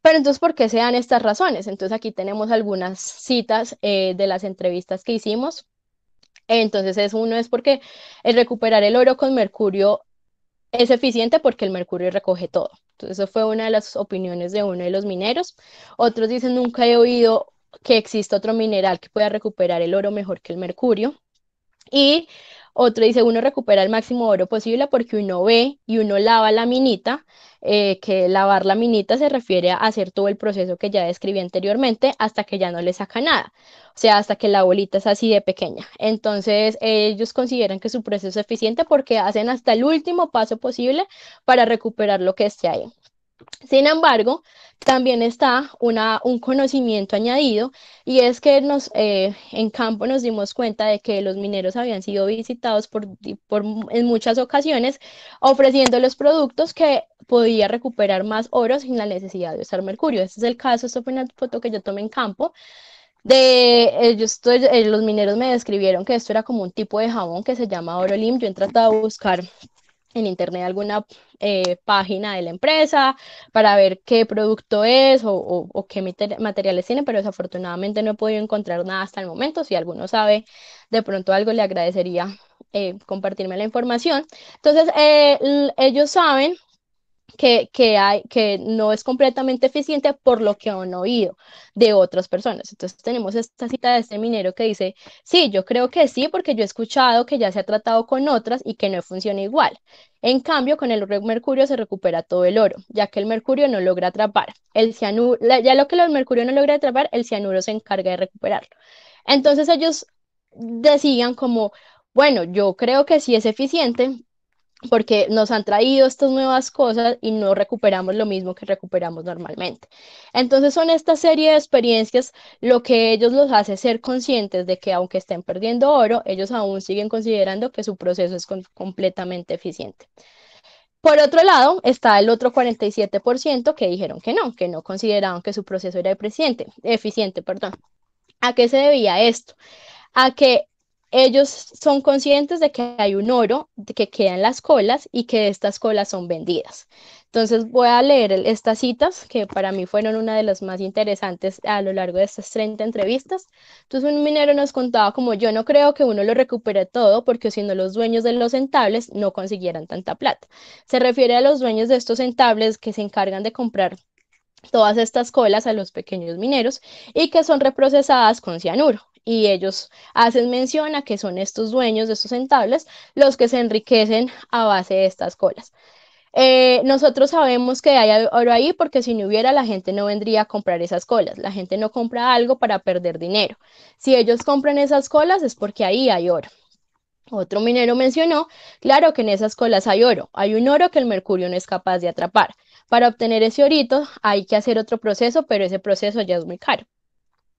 Pero entonces, ¿por qué se dan estas razones? Entonces aquí tenemos algunas citas de las entrevistas que hicimos. Entonces uno es porque el recuperar el oro con mercurio es eficiente porque el mercurio recoge todo. Entonces, eso fue una de las opiniones de uno de los mineros. Otros dicen, nunca he oído que exista otro mineral que pueda recuperar el oro mejor que el mercurio. Y otro dice, uno recupera el máximo oro posible porque uno ve y uno lava la minita, que lavar la minita se refiere a hacer todo el proceso que ya describí anteriormente hasta que ya no le saca nada, o sea, hasta que la bolita es así de pequeña. Entonces, ellos consideran que su proceso es eficiente porque hacen hasta el último paso posible para recuperar lo que esté ahí. Sin embargo, también está un conocimiento añadido y es que en campo nos dimos cuenta de que los mineros habían sido visitados en muchas ocasiones ofreciendo los productos que podía recuperar más oro sin la necesidad de usar mercurio. Este es el caso, esta fue una foto que yo tomé en campo. Los mineros me describieron que esto era como un tipo de jabón que se llama Orolim. Yo he tratado de buscar en internet alguna página de la empresa para ver qué producto es o qué materiales tiene, pero desafortunadamente no he podido encontrar nada hasta el momento. Si alguno sabe de pronto algo, le agradecería compartirme la información. Entonces, ellos saben que no es completamente eficiente por lo que han oído de otras personas. Entonces tenemos esta cita de este minero que dice, sí, yo creo que sí, porque yo he escuchado que ya se ha tratado con otras y que no funciona igual. En cambio, con el mercurio se recupera todo el oro, ya que el mercurio no logra atrapar. El cianuro, ya lo que el mercurio no logra atrapar, el cianuro se encarga de recuperarlo. Entonces ellos decían como, bueno, yo creo que sí es eficiente, porque nos han traído estas nuevas cosas y no recuperamos lo mismo que recuperamos normalmente. Entonces son esta serie de experiencias lo que ellos los hace ser conscientes de que aunque estén perdiendo oro, ellos aún siguen considerando que su proceso es completamente eficiente. Por otro lado, está el otro 47% que dijeron que no consideraban que su proceso era eficiente, perdón. ¿A qué se debía esto? A que ellos son conscientes de que hay un oro que queda en las colas y que estas colas son vendidas. Entonces voy a leer estas citas que para mí fueron una de las más interesantes a lo largo de estas 30 entrevistas. Entonces un minero nos contaba como yo no creo que uno lo recupere todo porque si no los dueños de los entables no consiguieran tanta plata. Se refiere a los dueños de estos entables que se encargan de comprar todas estas colas a los pequeños mineros y que son reprocesadas con cianuro. Y ellos hacen mención a que son estos dueños de estos entables los que se enriquecen a base de estas colas. Nosotros sabemos que hay oro ahí porque si no hubiera la gente no vendría a comprar esas colas. La gente no compra algo para perder dinero. Si ellos compran esas colas es porque ahí hay oro. Otro minero mencionó, claro que en esas colas hay oro. Hay un oro que el mercurio no es capaz de atrapar. Para obtener ese orito hay que hacer otro proceso, pero ese proceso ya es muy caro.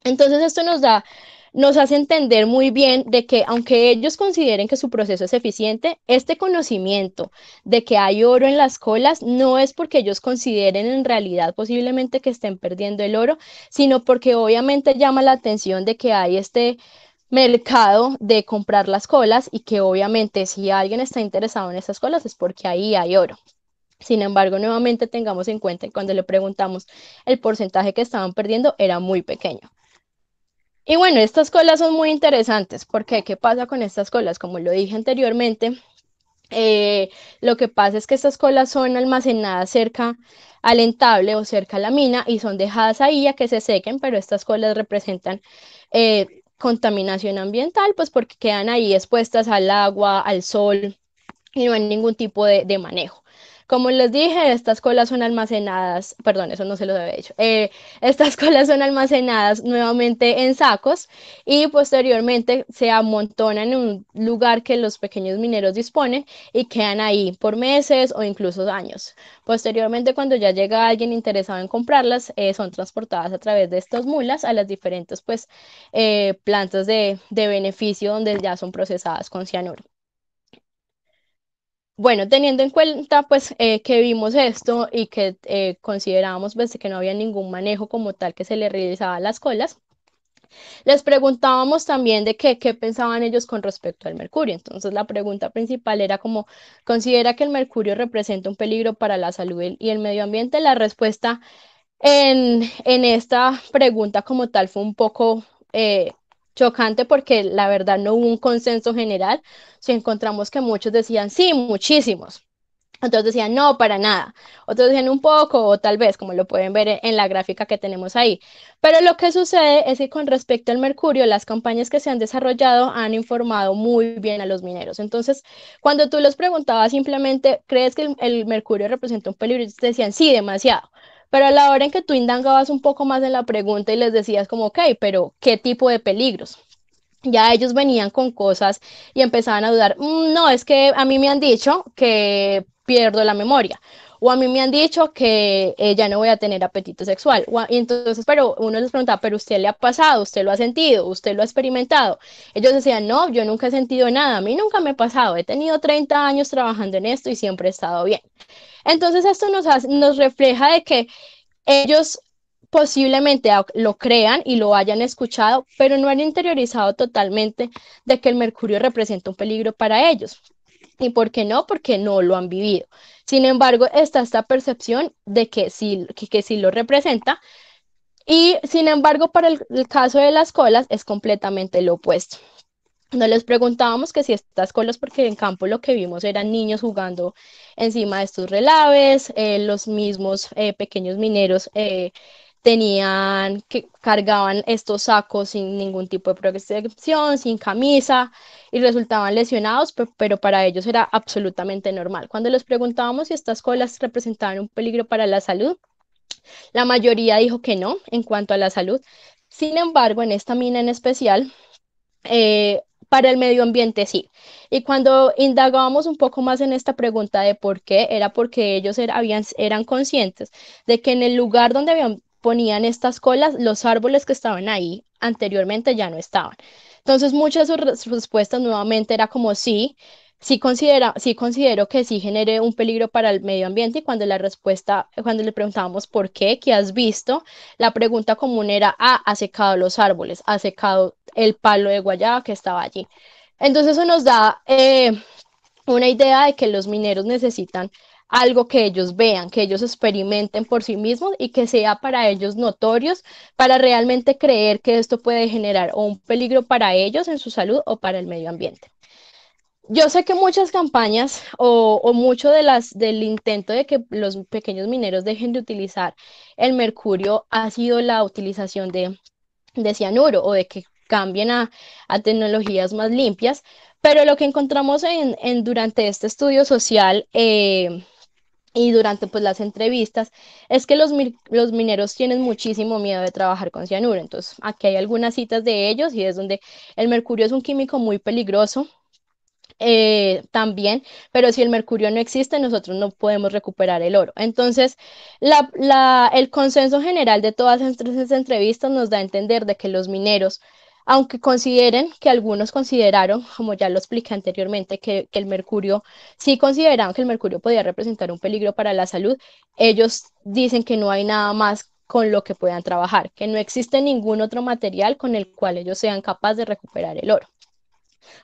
Entonces esto nos hace entender muy bien de que aunque ellos consideren que su proceso es eficiente, este conocimiento de que hay oro en las colas no es porque ellos consideren en realidad posiblemente que estén perdiendo el oro, sino porque obviamente llama la atención de que hay este mercado de comprar las colas y que obviamente si alguien está interesado en esas colas es porque ahí hay oro. Sin embargo, nuevamente tengamos en cuenta que cuando le preguntamos el porcentaje que estaban perdiendo era muy pequeño. Y bueno, estas colas son muy interesantes porque ¿qué pasa con estas colas? Como lo dije anteriormente, lo que pasa es que estas colas son almacenadas cerca al entable o cerca a la mina y son dejadas ahí a que se sequen, pero estas colas representan contaminación ambiental, pues porque quedan ahí expuestas al agua, al sol y no hay ningún tipo de manejo. Como les dije, estas colas son almacenadas, perdón, eso no se lo había dicho, estas colas son almacenadas nuevamente en sacos y posteriormente se amontonan en un lugar que los pequeños mineros disponen y quedan ahí por meses o incluso años. Posteriormente, cuando ya llega alguien interesado en comprarlas, son transportadas a través de estas mulas a las diferentes pues, plantas de beneficio donde ya son procesadas con cianuro. Bueno, teniendo en cuenta pues que vimos esto y que considerábamos pues, que no había ningún manejo como tal que se le realizaba a las colas, les preguntábamos también de qué pensaban ellos con respecto al mercurio. Entonces la pregunta principal era como, ¿considera que el mercurio representa un peligro para la salud y el medio ambiente? La respuesta en esta pregunta como tal fue un poco chocante porque la verdad no hubo un consenso general. Si encontramos que muchos decían sí, muchísimos. Otros decían no, para nada. Otros decían un poco o tal vez, como lo pueden ver en la gráfica que tenemos ahí. Pero lo que sucede es que con respecto al mercurio, las campañas que se han desarrollado han informado muy bien a los mineros. Entonces, cuando tú les preguntabas simplemente, ¿crees que el mercurio representa un peligro? Ellos te decían sí, demasiado. Pero a la hora en que tú indagabas un poco más en la pregunta y les decías como, ok, pero ¿qué tipo de peligros? Ya ellos venían con cosas y empezaban a dudar, no, es que a mí me han dicho que pierdo la memoria, o a mí me han dicho que ya no voy a tener apetito sexual, y entonces, pero uno les preguntaba, pero usted le ha pasado, usted lo ha sentido, usted lo ha experimentado. Ellos decían, no, yo nunca he sentido nada, a mí nunca me ha pasado, he tenido 30 años trabajando en esto y siempre he estado bien. Entonces esto nos refleja de que ellos posiblemente lo crean y lo hayan escuchado, pero no han interiorizado totalmente de que el mercurio representa un peligro para ellos. ¿Y por qué no? Porque no lo han vivido. Sin embargo, está esta percepción de que sí lo representa. Y sin embargo, para el caso de las colas es completamente lo opuesto. No les preguntábamos que si estas colas, porque en campo lo que vimos eran niños jugando encima de estos relaves, los mismos pequeños mineros cargaban estos sacos sin ningún tipo de protección, sin camisa y resultaban lesionados, pero para ellos era absolutamente normal. Cuando les preguntábamos si estas colas representaban un peligro para la salud, la mayoría dijo que no en cuanto a la salud. Sin embargo, en esta mina en especial, para el medio ambiente sí. Y cuando indagábamos un poco más en esta pregunta de por qué, era porque ellos eran conscientes de que en el lugar donde ponían estas colas, los árboles que estaban ahí anteriormente ya no estaban. Entonces muchas de sus respuestas nuevamente era como sí, sí considero que sí genere un peligro para el medio ambiente y cuando la respuesta, cuando le preguntábamos por qué has visto, la pregunta común era, ha secado los árboles, ha secado el palo de guayaba que estaba allí. Entonces eso nos da una idea de que los mineros necesitan algo que ellos vean, que ellos experimenten por sí mismos y que sea para ellos notorios para realmente creer que esto puede generar o un peligro para ellos en su salud o para el medio ambiente. Yo sé que muchas campañas o mucho del intento de que los pequeños mineros dejen de utilizar el mercurio ha sido la utilización de cianuro o de que cambien a tecnologías más limpias, pero lo que encontramos durante este estudio social y durante pues, las entrevistas es que los mineros tienen muchísimo miedo de trabajar con cianuro. Entonces, aquí hay algunas citas de ellos y es donde el mercurio es un químico muy peligroso también, pero si el mercurio no existe, nosotros no podemos recuperar el oro. Entonces, el consenso general de todas estas entrevistas nos da a entender de que los mineros, aunque consideren, que algunos consideraron, como ya lo expliqué anteriormente, que el mercurio, sí consideraban que el mercurio podía representar un peligro para la salud, ellos dicen que no hay nada más con lo que puedan trabajar, que no existe ningún otro material con el cual ellos sean capaces de recuperar el oro.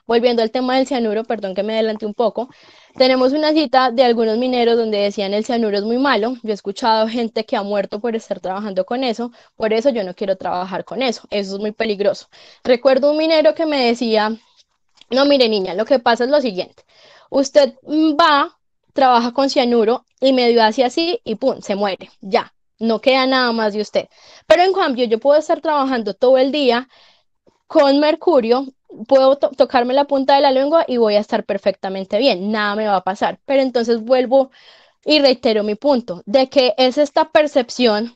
Volviendo al tema del cianuro, perdón que me adelanté un poco, tenemos una cita de algunos mineros donde decían el cianuro es muy malo. Yo he escuchado gente que ha muerto por estar trabajando con eso, por eso yo no quiero trabajar con eso es muy peligroso. Recuerdo un minero que me decía, no, mire niña, lo que pasa es lo siguiente, usted va, trabaja con cianuro y medio hace así y pum, se muere, ya, no queda nada más de usted. Pero en cambio yo puedo estar trabajando todo el día con mercurio, puedo tocarme la punta de la lengua y voy a estar perfectamente bien, nada me va a pasar. Pero entonces vuelvo y reitero mi punto, de que es esta percepción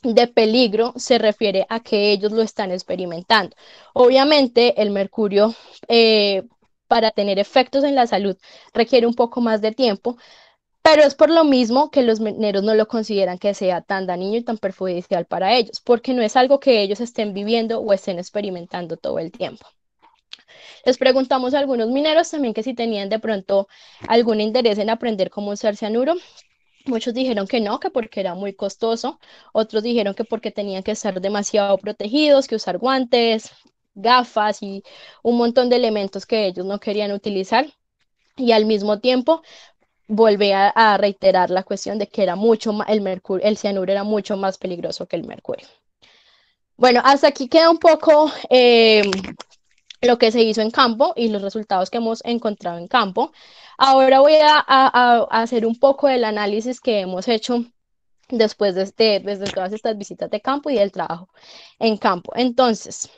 de peligro se refiere a que ellos lo están experimentando. Obviamente el mercurio para tener efectos en la salud requiere un poco más de tiempo, pero es por lo mismo que los mineros no lo consideran que sea tan dañino y tan perjudicial para ellos, porque no es algo que ellos estén viviendo o estén experimentando todo el tiempo. Les preguntamos a algunos mineros también que si tenían de pronto algún interés en aprender cómo usar cianuro. Muchos dijeron que no, que porque era muy costoso. Otros dijeron que porque tenían que estar demasiado protegidos, que usar guantes, gafas y un montón de elementos que ellos no querían utilizar. Y al mismo tiempo volví a reiterar la cuestión de que era mucho más, el cianuro era mucho más peligroso que el mercurio. Bueno, hasta aquí queda un poco lo que se hizo en campo y los resultados que hemos encontrado en campo. Ahora voy a hacer un poco del análisis que hemos hecho después desde todas estas visitas de campo y del trabajo en campo. Entonces,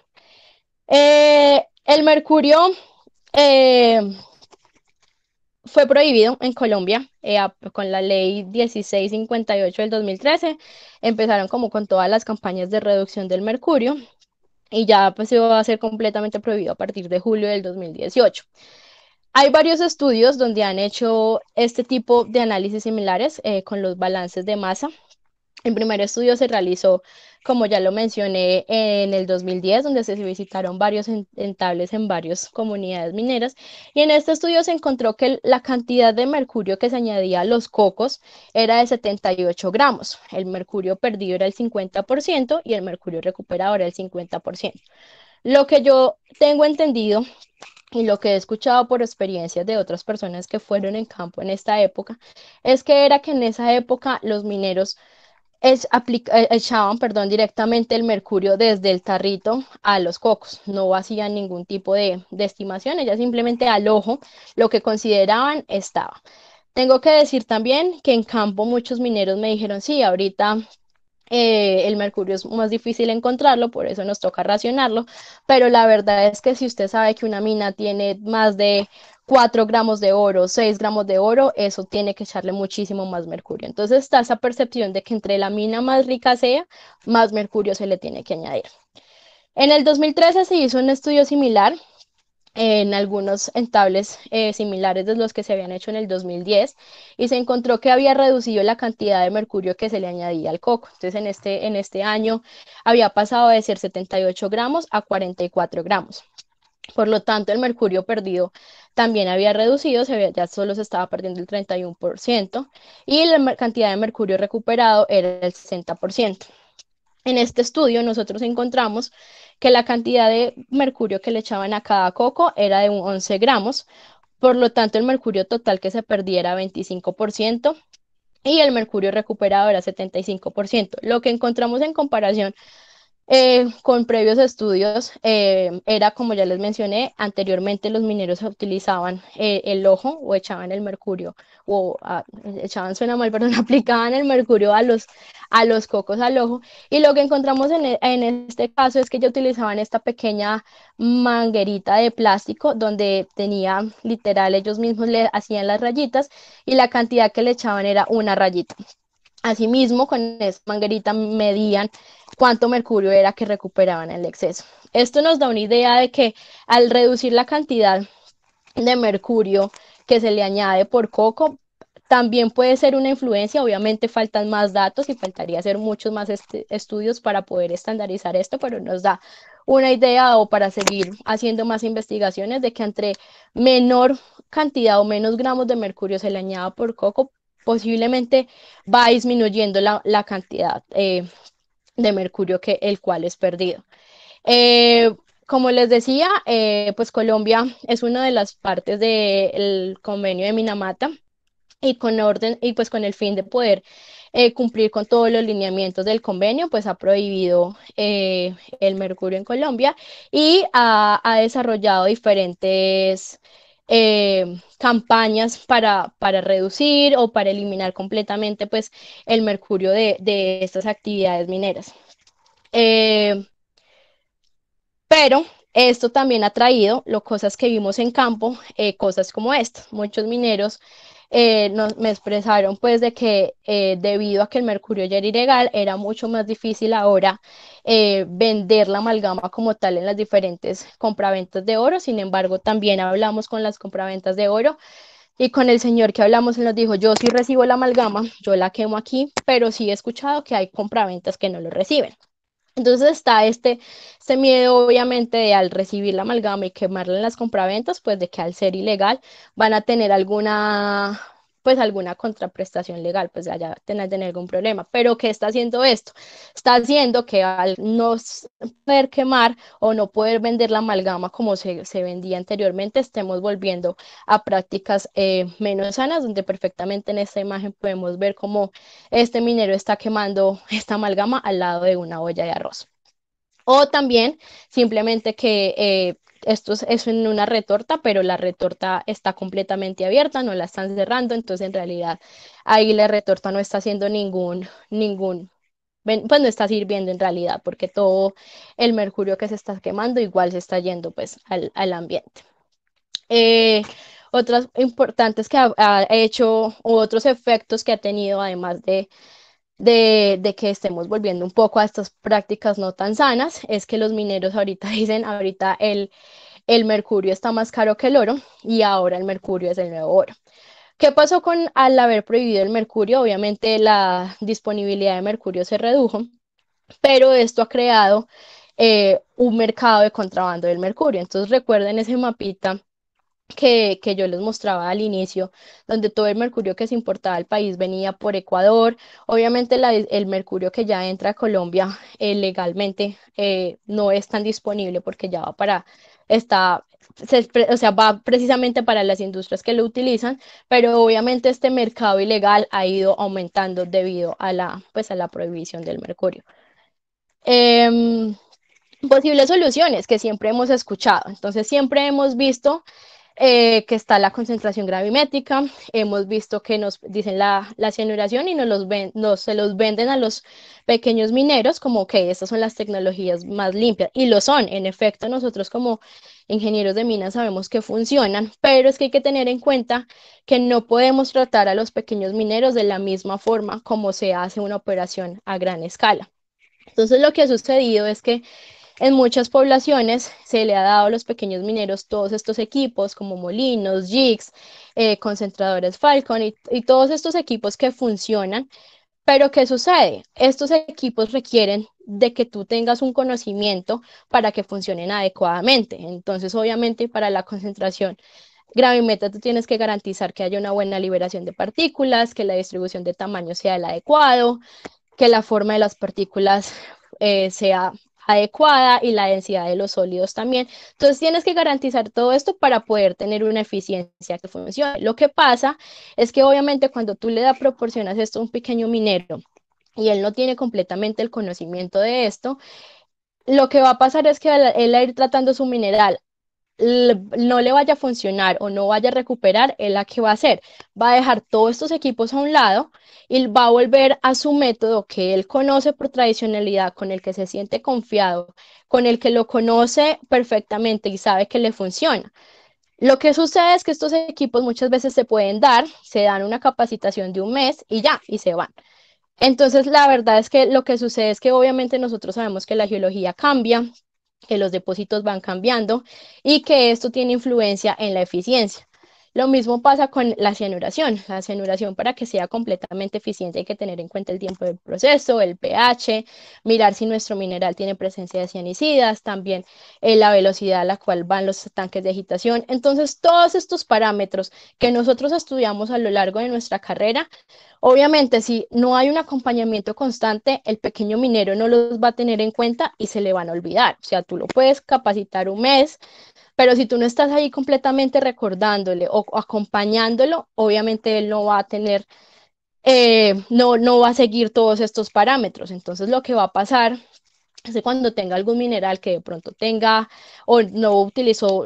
el mercurio eh, fue prohibido en Colombia con la ley 1658 del 2013. Empezaron como con todas las campañas de reducción del mercurio y ya pues se va a ser completamente prohibido a partir de julio del 2018. Hay varios estudios donde han hecho este tipo de análisis similares con los balances de masa. El primer estudio se realizó, como ya lo mencioné, en el 2010, donde se visitaron varios entables en varias comunidades mineras. Y en este estudio se encontró que la cantidad de mercurio que se añadía a los cocos era de 78 gramos. El mercurio perdido era el 50% y el mercurio recuperado era el 50%. Lo que yo tengo entendido y lo que he escuchado por experiencias de otras personas que fueron en campo en esta época, es que era que en esa época los mineros echaban, perdón, directamente el mercurio desde el tarrito a los cocos, no hacían ningún tipo de estimación, ellas simplemente al ojo lo que consideraban estaba. Tengo que decir también que en campo muchos mineros me dijeron, sí, ahorita el mercurio es más difícil encontrarlo, por eso nos toca racionarlo, pero la verdad es que si usted sabe que una mina tiene más de 4 gramos de oro, 6 gramos de oro, eso tiene que echarle muchísimo más mercurio. Entonces está esa percepción de que entre la mina más rica sea, más mercurio se le tiene que añadir. En el 2013 se hizo un estudio similar en algunos entables similares de los que se habían hecho en el 2010 y se encontró que había reducido la cantidad de mercurio que se le añadía al coco. Entonces en este año había pasado de ser 78 gramos a 44 gramos. Por lo tanto, el mercurio perdido también había reducido, ya solo se estaba perdiendo el 31% y la cantidad de mercurio recuperado era el 60%. En este estudio nosotros encontramos que la cantidad de mercurio que le echaban a cada coco era de 11 gramos, por lo tanto el mercurio total que se perdía era 25% y el mercurio recuperado era 75%. Lo que encontramos en comparación con previos estudios, era como ya les mencioné, anteriormente los mineros utilizaban el ojo o echaban el mercurio, echaban, suena mal, perdón, aplicaban el mercurio a los cocos al ojo. Y lo que encontramos en este caso es que ellos utilizaban esta pequeña manguerita de plástico donde tenía literal, ellos mismos le hacían las rayitas y la cantidad que le echaban era una rayita. Asimismo, con esta manguerita medían cuánto mercurio era que recuperaban el exceso. Esto nos da una idea de que al reducir la cantidad de mercurio que se le añade por coco, también puede ser una influencia. Obviamente faltan más datos y faltaría hacer muchos más estudios para poder estandarizar esto, pero nos da una idea o para seguir haciendo más investigaciones de que entre menor cantidad o menos gramos de mercurio se le añada por coco, posiblemente va disminuyendo la cantidad de mercurio que el cual es perdido. Como les decía, pues Colombia es una de las partes del convenio de Minamata y con orden y pues con el fin de poder cumplir con todos los lineamientos del convenio, pues ha prohibido el mercurio en Colombia y ha desarrollado diferentes campañas para reducir o para eliminar completamente pues el mercurio de estas actividades mineras. Pero esto también ha traído cosas que vimos en campo, cosas como estas. Muchos mineros me expresaron pues de que debido a que el mercurio ya era ilegal, era mucho más difícil ahora vender la amalgama como tal en las diferentes compraventas de oro. Sin embargo, también hablamos con las compraventas de oro y con el señor que hablamos, él nos dijo, yo sí recibo la amalgama, yo la quemo aquí, pero sí he escuchado que hay compraventas que no lo reciben. Entonces está este miedo, obviamente, de al recibir la amalgama y quemarla en las compraventas, pues de que al ser ilegal van a tener alguna contraprestación legal, pues allá tener algún problema. Pero ¿qué está haciendo esto? Está haciendo que al no poder quemar o no poder vender la amalgama como se vendía anteriormente, estemos volviendo a prácticas menos sanas, donde perfectamente en esta imagen podemos ver cómo este minero está quemando esta amalgama al lado de una olla de arroz. O también simplemente que esto es en una retorta, pero la retorta está completamente abierta, no la están cerrando, entonces en realidad ahí la retorta no está haciendo pues no está sirviendo en realidad, porque todo el mercurio que se está quemando igual se está yendo pues al ambiente. Otras importantes que ha hecho, u otros efectos que ha tenido, además de que estemos volviendo un poco a estas prácticas no tan sanas, es que los mineros ahorita dicen, ahorita el mercurio está más caro que el oro y ahora el mercurio es el nuevo oro. ¿Qué pasó al haber prohibido el mercurio? Obviamente la disponibilidad de mercurio se redujo, pero esto ha creado un mercado de contrabando del mercurio. Entonces recuerden ese mapita que yo les mostraba al inicio, donde todo el mercurio que se importaba al país venía por Ecuador. Obviamente el mercurio que ya entra a Colombia legalmente no es tan disponible porque ya va o sea, va precisamente para las industrias que lo utilizan, pero obviamente este mercado ilegal ha ido aumentando debido pues a la prohibición del mercurio. Posibles soluciones que siempre hemos escuchado. Entonces, siempre hemos visto que está la concentración gravimétrica, hemos visto que nos dicen la cianuración y se los venden a los pequeños mineros como que estas son las tecnologías más limpias, y lo son, en efecto, nosotros como ingenieros de minas sabemos que funcionan, pero es que hay que tener en cuenta que no podemos tratar a los pequeños mineros de la misma forma como se hace una operación a gran escala. Entonces, lo que ha sucedido es que en muchas poblaciones se le ha dado a los pequeños mineros todos estos equipos como molinos, jigs, concentradores Falcon y todos estos equipos que funcionan, Pero ¿qué sucede? Estos equipos requieren de que tú tengas un conocimiento para que funcionen adecuadamente. Entonces, obviamente, para la concentración gravimétrica tú tienes que garantizar que haya una buena liberación de partículas, que la distribución de tamaño sea el adecuado, que la forma de las partículas sea adecuada y la densidad de los sólidos también. Entonces tienes que garantizar todo esto para poder tener una eficiencia que funcione. Lo que pasa es que obviamente cuando tú le proporcionas esto a un pequeño minero y él no tiene completamente el conocimiento de esto, lo que va a pasar es que él a ir tratando su mineral no le vaya a funcionar o no vaya a recuperar, él la que va a hacer, va a dejar todos estos equipos a un lado y va a volver a su método que él conoce por tradicionalidad, con el que se siente confiado, con el que lo conoce perfectamente y sabe que le funciona. Lo que sucede es que estos equipos muchas veces se pueden dar, se dan una capacitación de un mes y ya, y se van. Entonces, la verdad es que lo que sucede es que obviamente nosotros sabemos que la geología cambia, que los depósitos van cambiando y que esto tiene influencia en la eficiencia. Lo mismo pasa con la cianuración. La cianuración, para que sea completamente eficiente, hay que tener en cuenta el tiempo del proceso, el pH, mirar si nuestro mineral tiene presencia de cianicidas, también la velocidad a la cual van los tanques de agitación. Entonces, todos estos parámetros que nosotros estudiamos a lo largo de nuestra carrera, obviamente, si no hay un acompañamiento constante, el pequeño minero no los va a tener en cuenta y se le van a olvidar. O sea, tú lo puedes capacitar un mes, pero si tú no estás ahí completamente recordándole o acompañándolo, obviamente él no va a tener, no va a seguir todos estos parámetros. Entonces, lo que va a pasar es que cuando tenga algún mineral que de pronto tenga o no utilizó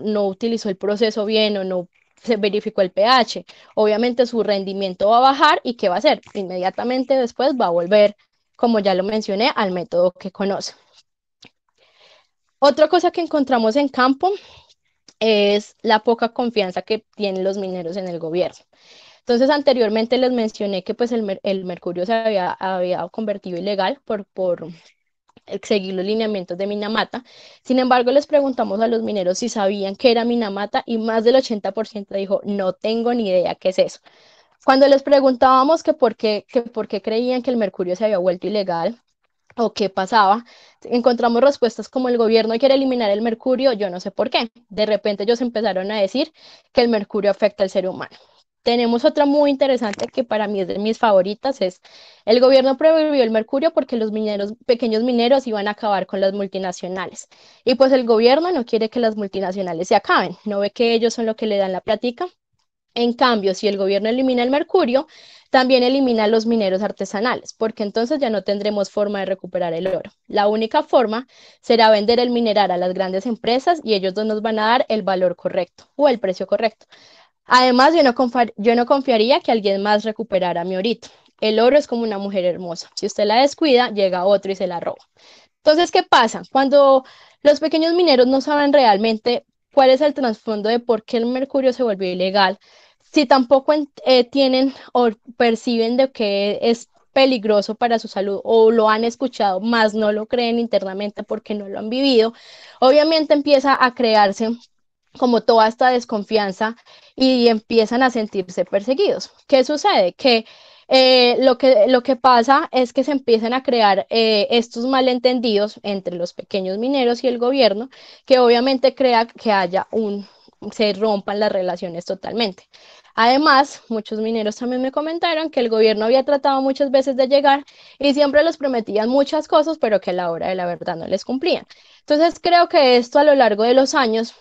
el proceso bien o no se verificó el pH, obviamente su rendimiento va a bajar y ¿qué va a hacer? Inmediatamente después va a volver, como ya lo mencioné, al método que conoce. Otra cosa que encontramos en campo es la poca confianza que tienen los mineros en el gobierno. Entonces, anteriormente les mencioné que pues el mercurio se había convertido ilegal por seguir los lineamientos de Minamata. Sin embargo, les preguntamos a los mineros si sabían qué era Minamata y más del 80% dijo, no tengo ni idea qué es eso. Cuando les preguntábamos que por qué creían que el mercurio se había vuelto ilegal o qué pasaba, encontramos respuestas como el gobierno quiere eliminar el mercurio, yo no sé por qué. De repente ellos empezaron a decir que el mercurio afecta al ser humano. Tenemos otra muy interesante que para mí es de mis favoritas, es el gobierno prohibió el mercurio porque los mineros, pequeños mineros iban a acabar con las multinacionales. Y pues el gobierno no quiere que las multinacionales se acaben, no ve que ellos son lo que le dan la plática. En cambio, si el gobierno elimina el mercurio, también elimina los mineros artesanales, porque entonces ya no tendremos forma de recuperar el oro. La única forma será vender el mineral a las grandes empresas y ellos nos van a dar el valor correcto o el precio correcto. Además, yo no confiaría que alguien más recuperara mi orito. El oro es como una mujer hermosa. Si usted la descuida, llega otro y se la roba. Entonces, ¿qué pasa? Cuando los pequeños mineros no saben realmente cuál es el trasfondo de por qué el mercurio se volvió ilegal, si tampoco tienen o perciben de que es peligroso para su salud o lo han escuchado, más no lo creen internamente porque no lo han vivido, obviamente empieza a crearse como toda esta desconfianza y empiezan a sentirse perseguidos. ¿Qué sucede? Que lo que pasa es que se empiezan a crear estos malentendidos entre los pequeños mineros y el gobierno, que obviamente crea que se rompan las relaciones totalmente. Además, muchos mineros también me comentaron que el gobierno había tratado muchas veces de llegar y siempre les prometían muchas cosas, pero que a la hora de la verdad no les cumplían. Entonces, creo que esto a lo largo de los años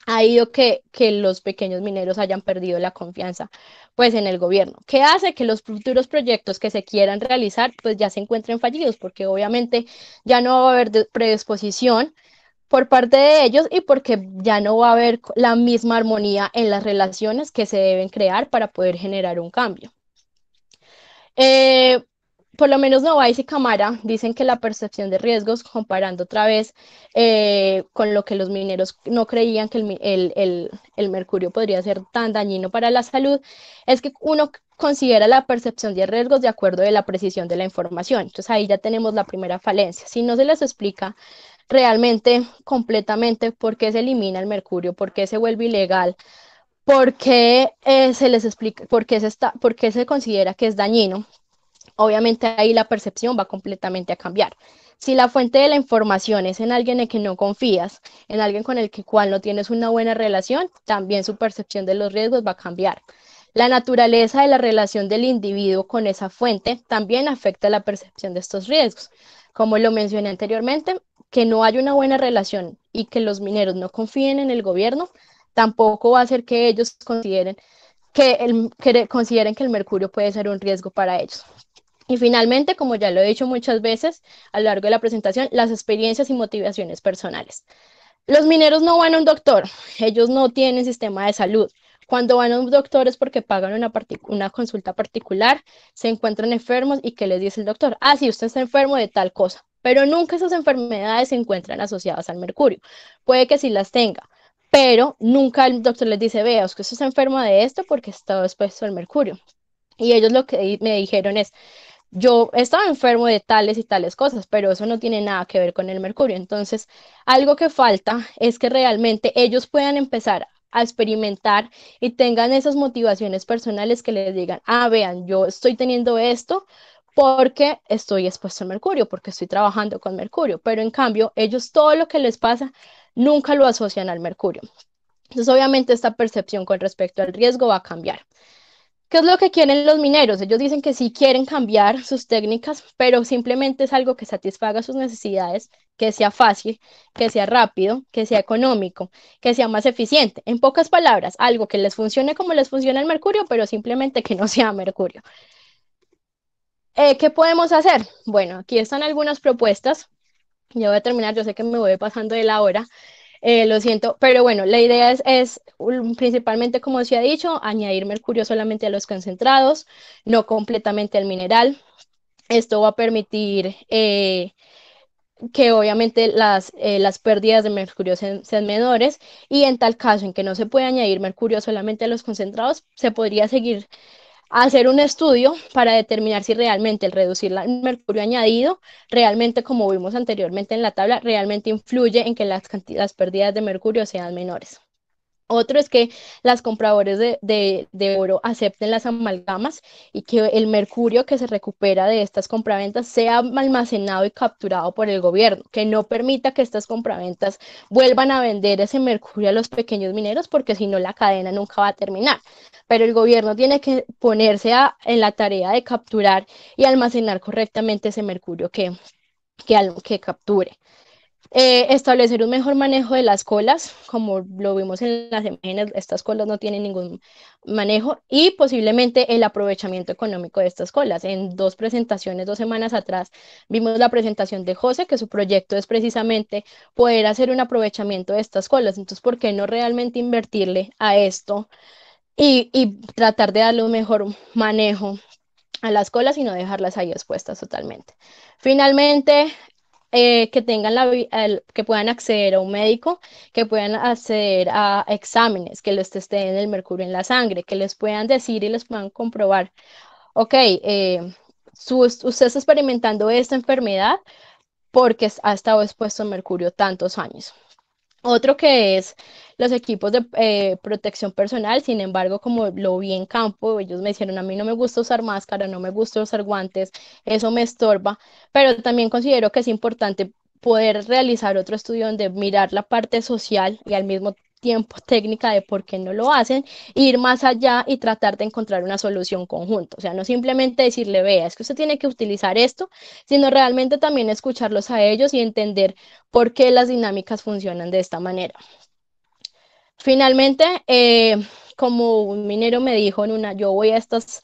ha ido que los pequeños mineros hayan perdido la confianza pues en el gobierno, que hace que los futuros proyectos que se quieran realizar pues ya se encuentren fallidos, porque obviamente ya no va a haber predisposición por parte de ellos y porque ya no va a haber la misma armonía en las relaciones que se deben crear para poder generar un cambio. Eh, por lo menos Novais y Camara dicen que la percepción de riesgos, comparando otra vez con lo que los mineros no creían que el mercurio podría ser tan dañino para la salud, es que uno considera la percepción de riesgos de acuerdo a la precisión de la información. Entonces ahí ya tenemos la primera falencia. Si no se les explica realmente, completamente, por qué se elimina el mercurio, por qué se vuelve ilegal, por qué se les explica, por qué se considera que es dañino, obviamente ahí la percepción va completamente a cambiar. Si la fuente de la información es en alguien en que no confías, en alguien con el cual no tienes una buena relación, también su percepción de los riesgos va a cambiar. La naturaleza de la relación del individuo con esa fuente también afecta la percepción de estos riesgos. Como lo mencioné anteriormente, que no haya una buena relación y que los mineros no confíen en el gobierno, tampoco va a hacer que ellos consideren que el mercurio puede ser un riesgo para ellos. Y finalmente, como ya lo he dicho muchas veces a lo largo de la presentación, las experiencias y motivaciones personales. Los mineros no van a un doctor, ellos no tienen sistema de salud. Cuando van a un doctor es porque pagan una consulta particular, se encuentran enfermos y ¿qué les dice el doctor? Ah, sí, usted está enfermo de tal cosa, pero nunca esas enfermedades se encuentran asociadas al mercurio. Puede que sí las tenga, pero nunca el doctor les dice, vea, usted está enfermo de esto porque está expuesto al mercurio. Y ellos lo que me dijeron es, yo estaba enfermo de tales y tales cosas, pero eso no tiene nada que ver con el mercurio. Entonces, algo que falta es que realmente ellos puedan empezar a experimentar y tengan esas motivaciones personales que les digan, ah, vean, yo estoy teniendo esto porque estoy expuesto al mercurio, porque estoy trabajando con mercurio, pero en cambio, ellos todo lo que les pasa nunca lo asocian al mercurio. Entonces, obviamente, esta percepción con respecto al riesgo va a cambiar. ¿Qué es lo que quieren los mineros? Ellos dicen que sí quieren cambiar sus técnicas, pero simplemente es algo que satisfaga sus necesidades, que sea fácil, que sea rápido, que sea económico, que sea más eficiente. En pocas palabras, algo que les funcione como les funciona el mercurio, pero simplemente que no sea mercurio. ¿Qué podemos hacer? Bueno, aquí están algunas propuestas. Ya voy a terminar, yo sé que me voy pasando de la hora. Lo siento, pero bueno, la idea es principalmente, como se ha dicho, añadir mercurio solamente a los concentrados, no completamente al mineral. Esto va a permitir que obviamente las pérdidas de mercurio sean menores y en tal caso en que no se puede añadir mercurio solamente a los concentrados, se podría seguir a hacer un estudio para determinar si realmente el reducir el mercurio añadido, realmente como vimos anteriormente en la tabla, realmente influye en que las pérdidas de mercurio sean menores. Otro es que las compradoras de oro acepten las amalgamas y que el mercurio que se recupera de estas compraventas sea almacenado y capturado por el gobierno, que no permita que estas compraventas vuelvan a vender ese mercurio a los pequeños mineros, porque si no la cadena nunca va a terminar. Pero el gobierno tiene que ponerse en la tarea de capturar y almacenar correctamente ese mercurio que capture. Establecer un mejor manejo de las colas, como lo vimos en las imágenes, estas colas no tienen ningún manejo y posiblemente el aprovechamiento económico de estas colas. En dos presentaciones, 2 semanas atrás, vimos la presentación de José, que su proyecto es precisamente poder hacer un aprovechamiento de estas colas. Entonces, ¿por qué no realmente invertirle a esto y tratar de darle un mejor manejo a las colas y no dejarlas ahí expuestas totalmente? Finalmente, que puedan acceder a un médico, que puedan acceder a exámenes, que les testeen el mercurio en la sangre, que les puedan decir y les puedan comprobar, ok, usted está experimentando esta enfermedad porque ha estado expuesto a mercurio tantos años. Otro que es los equipos de protección personal, sin embargo, como lo vi en campo, ellos me dijeron, a mí no me gusta usar máscara, no me gusta usar guantes, eso me estorba, pero también considero que es importante poder realizar otro estudio donde mirar la parte social y al mismo tiempo técnica de por qué no lo hacen, e ir más allá y tratar de encontrar una solución conjunta. O sea, no simplemente decirle, vea, es que usted tiene que utilizar esto, sino realmente también escucharlos a ellos y entender por qué las dinámicas funcionan de esta manera. Finalmente, como un minero me dijo yo voy a estos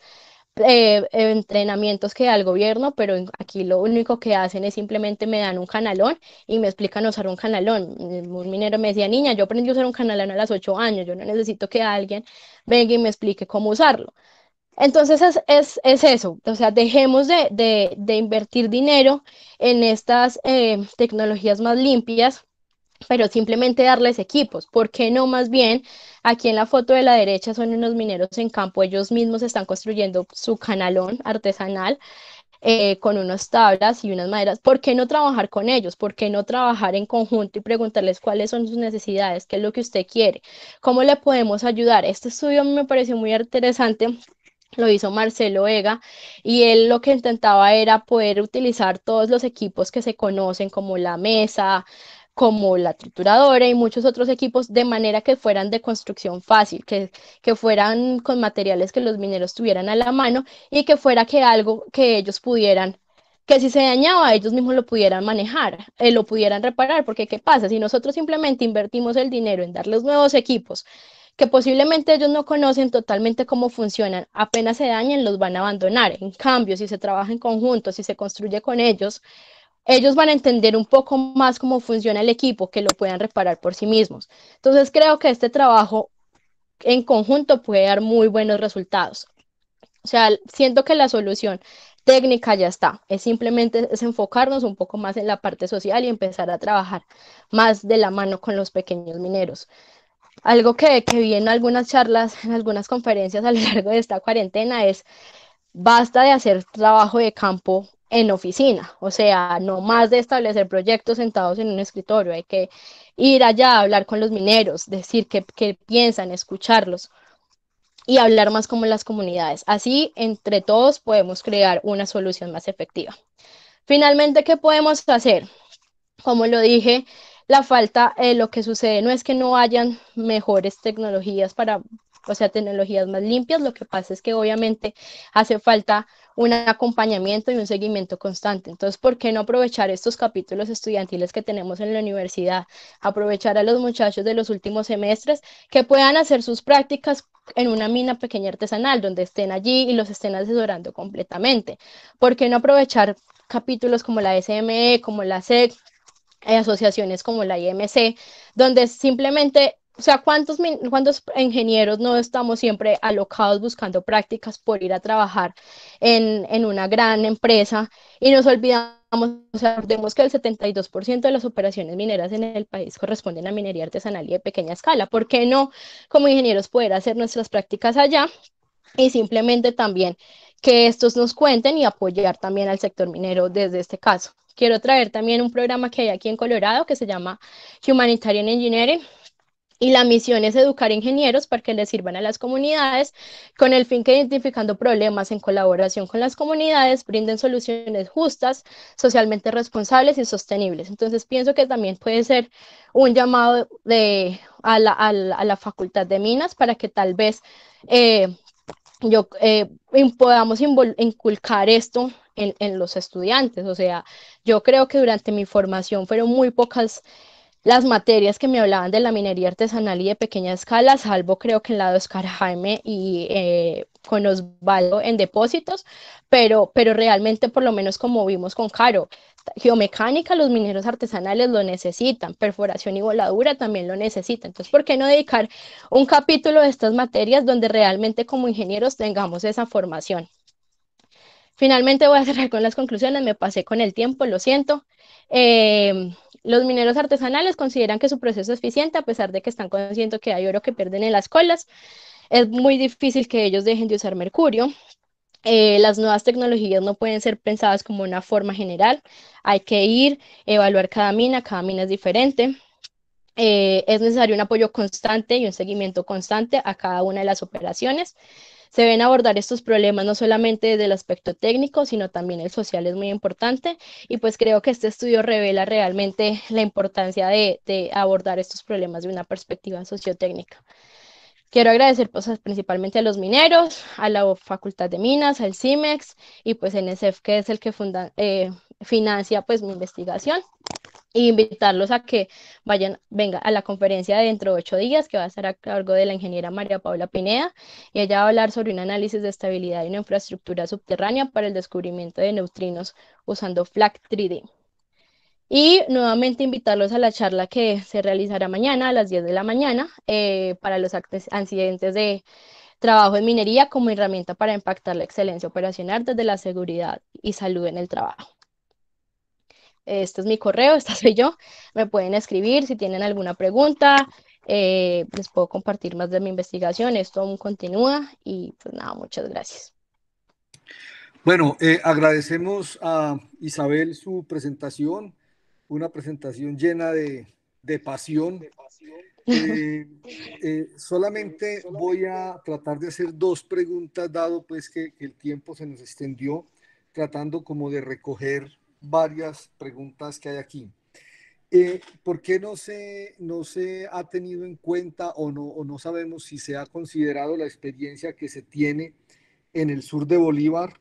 entrenamientos que da el gobierno, pero aquí lo único que hacen es simplemente me dan un canalón y me explican usar un canalón. Un minero me decía, niña, yo aprendí a usar un canalón a los 8 años, yo no necesito que alguien venga y me explique cómo usarlo. Entonces es eso, o sea, dejemos de invertir dinero en estas tecnologías más limpias, pero simplemente darles equipos. ¿Por qué no más bien? Aquí en la foto de la derecha son unos mineros en campo, ellos mismos están construyendo su canalón artesanal con unas tablas y unas maderas. ¿Por qué no trabajar con ellos? ¿Por qué no trabajar en conjunto y preguntarles cuáles son sus necesidades? ¿Qué es lo que usted quiere? ¿Cómo le podemos ayudar? Este estudio me pareció muy interesante lo hizo Marcelo Vega, y él lo que intentaba era poder utilizar todos los equipos que se conocen como la mesa, como la trituradora y muchos otros equipos de manera que fueran de construcción fácil, que fueran con materiales que los mineros tuvieran a la mano y que fuera que algo que ellos pudieran, que si se dañaba ellos mismos lo pudieran manejar, lo pudieran reparar, porque ¿qué pasa? Si nosotros simplemente invertimos el dinero en darles nuevos equipos, que posiblemente ellos no conocen totalmente cómo funcionan, apenas se dañen los van a abandonar. En cambio, si se trabaja en conjunto, si se construye con ellos van a entender un poco más cómo funciona el equipo, que lo puedan reparar por sí mismos. Entonces creo que este trabajo en conjunto puede dar muy buenos resultados. O sea, siento que la solución técnica ya está, es simplemente es enfocarnos un poco más en la parte social y empezar a trabajar más de la mano con los pequeños mineros. Algo que vi en algunas charlas, en algunas conferencias a lo largo de esta cuarentena es: basta de hacer trabajo de campo en oficina, o sea, no más de establecer proyectos sentados en un escritorio, hay que ir allá, hablar con los mineros, decir qué piensan, escucharlos y hablar más como las comunidades. Así, entre todos, podemos crear una solución más efectiva. Finalmente, ¿qué podemos hacer? Como lo dije, la falta, lo que sucede no es que no hayan mejores tecnologías para, o sea, tecnologías más limpias, lo que pasa es que obviamente hace falta un acompañamiento y un seguimiento constante. Entonces, ¿por qué no aprovechar estos capítulos estudiantiles que tenemos en la universidad? Aprovechar a los muchachos de los últimos semestres que puedan hacer sus prácticas en una mina pequeña artesanal, donde estén allí y los estén asesorando completamente. ¿Por qué no aprovechar capítulos como la SME, como la SEC, asociaciones como la IMC, donde simplemente, o sea, ¿cuántos ingenieros no estamos siempre alocados buscando prácticas por ir a trabajar en una gran empresa y nos olvidamos, o sea, vemos que el 72% de las operaciones mineras en el país corresponden a minería artesanal y de pequeña escala? ¿Por qué no como ingenieros poder hacer nuestras prácticas allá y simplemente también que estos nos cuenten y apoyar también al sector minero desde este caso? Quiero traer también un programa que hay aquí en Colorado que se llama Humanitarian Engineering, y la misión es educar ingenieros para que les sirvan a las comunidades, con el fin que, identificando problemas en colaboración con las comunidades, brinden soluciones justas, socialmente responsables y sostenibles. Entonces pienso que también puede ser un llamado a la Facultad de Minas para que tal vez yo, podamos inculcar esto en los estudiantes. O sea, yo creo que durante mi formación fueron muy pocas las materias que me hablaban de la minería artesanal y de pequeña escala, salvo creo que en la de Oscar Jaime y con Osvaldo en depósitos, pero realmente, por lo menos como vimos con Caro, geomecánica, los mineros artesanales lo necesitan, perforación y voladura también lo necesitan. Entonces, ¿por qué no dedicar un capítulo de estas materias donde realmente como ingenieros tengamos esa formación? Finalmente voy a cerrar con las conclusiones, me pasé con el tiempo, lo siento. Los mineros artesanales consideran que su proceso es eficiente a pesar de que están conscientes que hay oro que pierden en las colas. Es muy difícil que ellos dejen de usar mercurio. Las nuevas tecnologías no pueden ser pensadas como una forma general. Hay que evaluar cada mina es diferente. Es necesario un apoyo constante y un seguimiento constante a cada una de las operaciones. Se deben abordar estos problemas no solamente desde el aspecto técnico, sino también el social es muy importante, y pues creo que este estudio revela realmente la importancia de abordar estos problemas de una perspectiva sociotécnica. Quiero agradecer pues, principalmente a los mineros, a la Facultad de Minas, al CIMEX y pues NSF, que es el que financia pues mi investigación, y invitarlos a que venga a la conferencia de dentro de 8 días, que va a estar a cargo de la ingeniera María Paula Pineda, y ella va a hablar sobre un análisis de estabilidad y una infraestructura subterránea para el descubrimiento de neutrinos usando FLAC 3D. Y nuevamente invitarlos a la charla que se realizará mañana a las 10 de la mañana para los accidentes de trabajo en minería como herramienta para impactar la excelencia operacional desde la seguridad y salud en el trabajo. Este es mi correo, esta soy yo. Me pueden escribir si tienen alguna pregunta. Les puedo compartir más de mi investigación. Esto aún continúa y pues nada, muchas gracias. Bueno, agradecemos a Isabel su presentación, una presentación llena de pasión Eh, Solamente voy a tratar de hacer dos preguntas, dado pues que el tiempo se nos extendió, tratando como de recoger varias preguntas que hay aquí. ¿Por qué no se ha tenido en cuenta o no sabemos si se ha considerado la experiencia que se tiene en el sur de Bolívar,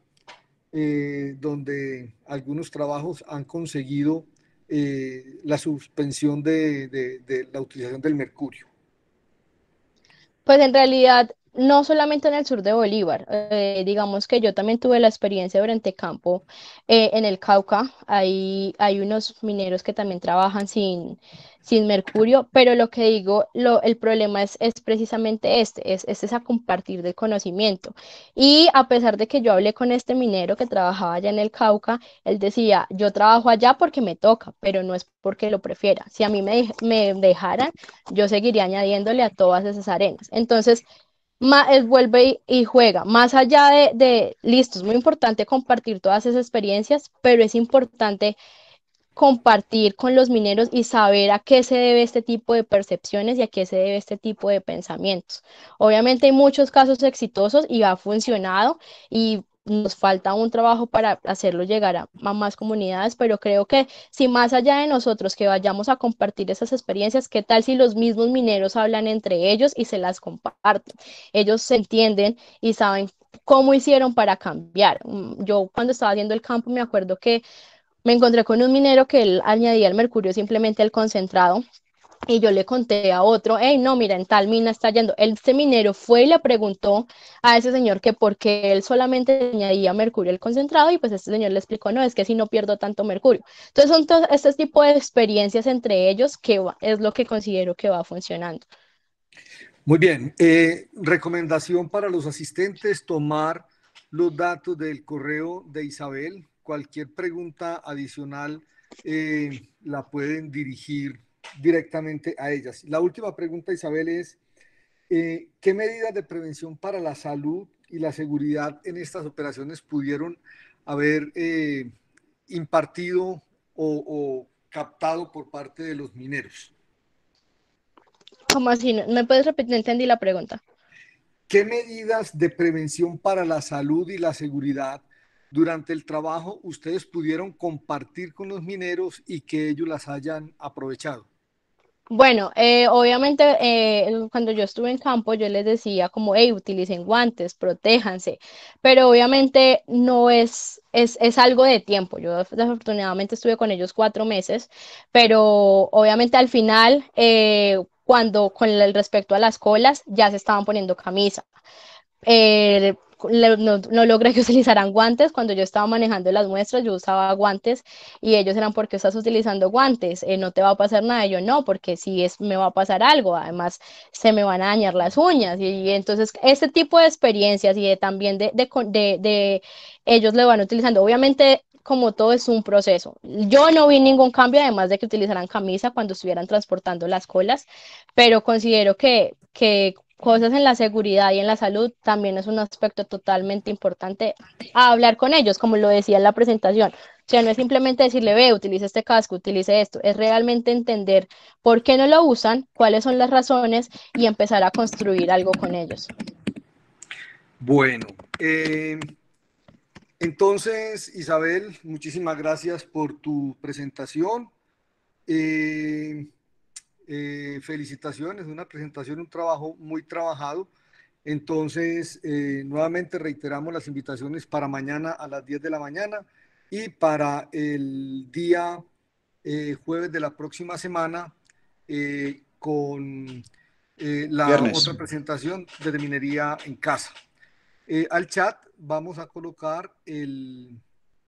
donde algunos trabajos han conseguido la suspensión de la utilización del mercurio? Pues en realidad, no solamente en el sur de Bolívar, digamos que yo también tuve la experiencia durante campo en el Cauca. Hay unos mineros que también trabajan sin mercurio, pero lo que digo, el problema es precisamente es esa compartir del conocimiento. Y a pesar de que yo hablé con este minero que trabajaba allá en el Cauca, él decía, yo trabajo allá porque me toca, pero no es porque lo prefiera. Si a mí me dejaran, yo seguiría añadiéndole a todas esas arenas. Entonces, él vuelve y juega. Más allá listo, es muy importante compartir todas esas experiencias, pero es importante compartir con los mineros y saber a qué se debe este tipo de percepciones y a qué se debe este tipo de pensamientos. Obviamente hay muchos casos exitosos y ha funcionado y nos falta un trabajo para hacerlo llegar a más comunidades, pero creo que si más allá de nosotros que vayamos a compartir esas experiencias, ¿qué tal si los mismos mineros hablan entre ellos y se las comparten? Ellos se entienden y saben cómo hicieron para cambiar. Yo cuando estaba haciendo el campo me acuerdo que me encontré con un minero que él añadía el mercurio simplemente al concentrado y yo le conté a otro, hey, no, mira, en tal mina está yendo. Este minero fue y le preguntó a ese señor que por qué él solamente añadía mercurio al concentrado y pues este señor le explicó, no, es que si no pierdo tanto mercurio. Entonces son todo este tipo de experiencias entre ellos que es lo que considero que va funcionando. Muy bien. Recomendación para los asistentes, tomar los datos del correo de Isabel. Cualquier pregunta adicional la pueden dirigir directamente a ellas. La última pregunta, Isabel, es ¿qué medidas de prevención para la salud y la seguridad en estas operaciones pudieron haber impartido o captado por parte de los mineros? ¿Cómo así? ¿Me puedes repetir? No entendí la pregunta. ¿Qué medidas de prevención para la salud y la seguridad durante el trabajo ustedes pudieron compartir con los mineros y que ellos las hayan aprovechado? Bueno, obviamente cuando yo estuve en campo yo les decía como, hey, utilicen guantes, protéjanse, pero obviamente no es algo de tiempo. Yo desafortunadamente estuve con ellos 4 meses, pero obviamente al final, cuando con el respecto a las colas, ya se estaban poniendo camisa. eh, no logré que utilizaran guantes. Cuando yo estaba manejando las muestras, yo usaba guantes y ellos eran, ¿por qué estás utilizando guantes? No te va a pasar nada. Y yo no, porque si es, me va a pasar algo. Además, se me van a dañar las uñas. Y entonces, este tipo de experiencias y también de ellos lo van utilizando. Obviamente, como todo es un proceso. Yo no vi ningún cambio, además de que utilizaran camisa cuando estuvieran transportando las colas, pero considero que cosas en la seguridad y en la salud también es un aspecto totalmente importante a hablar con ellos, como lo decía en la presentación. O sea, no es simplemente decirle, ve, utilice este casco, utilice esto, es realmente entender por qué no lo usan, cuáles son las razones y empezar a construir algo con ellos. Bueno, entonces, Isabel, muchísimas gracias por tu presentación. Felicitaciones, una presentación, un trabajo muy trabajado. Entonces, nuevamente reiteramos las invitaciones para mañana a las 10 de la mañana y para el día jueves de la próxima semana con la otra Viernes. presentación de minería en casa. Al chat vamos a colocar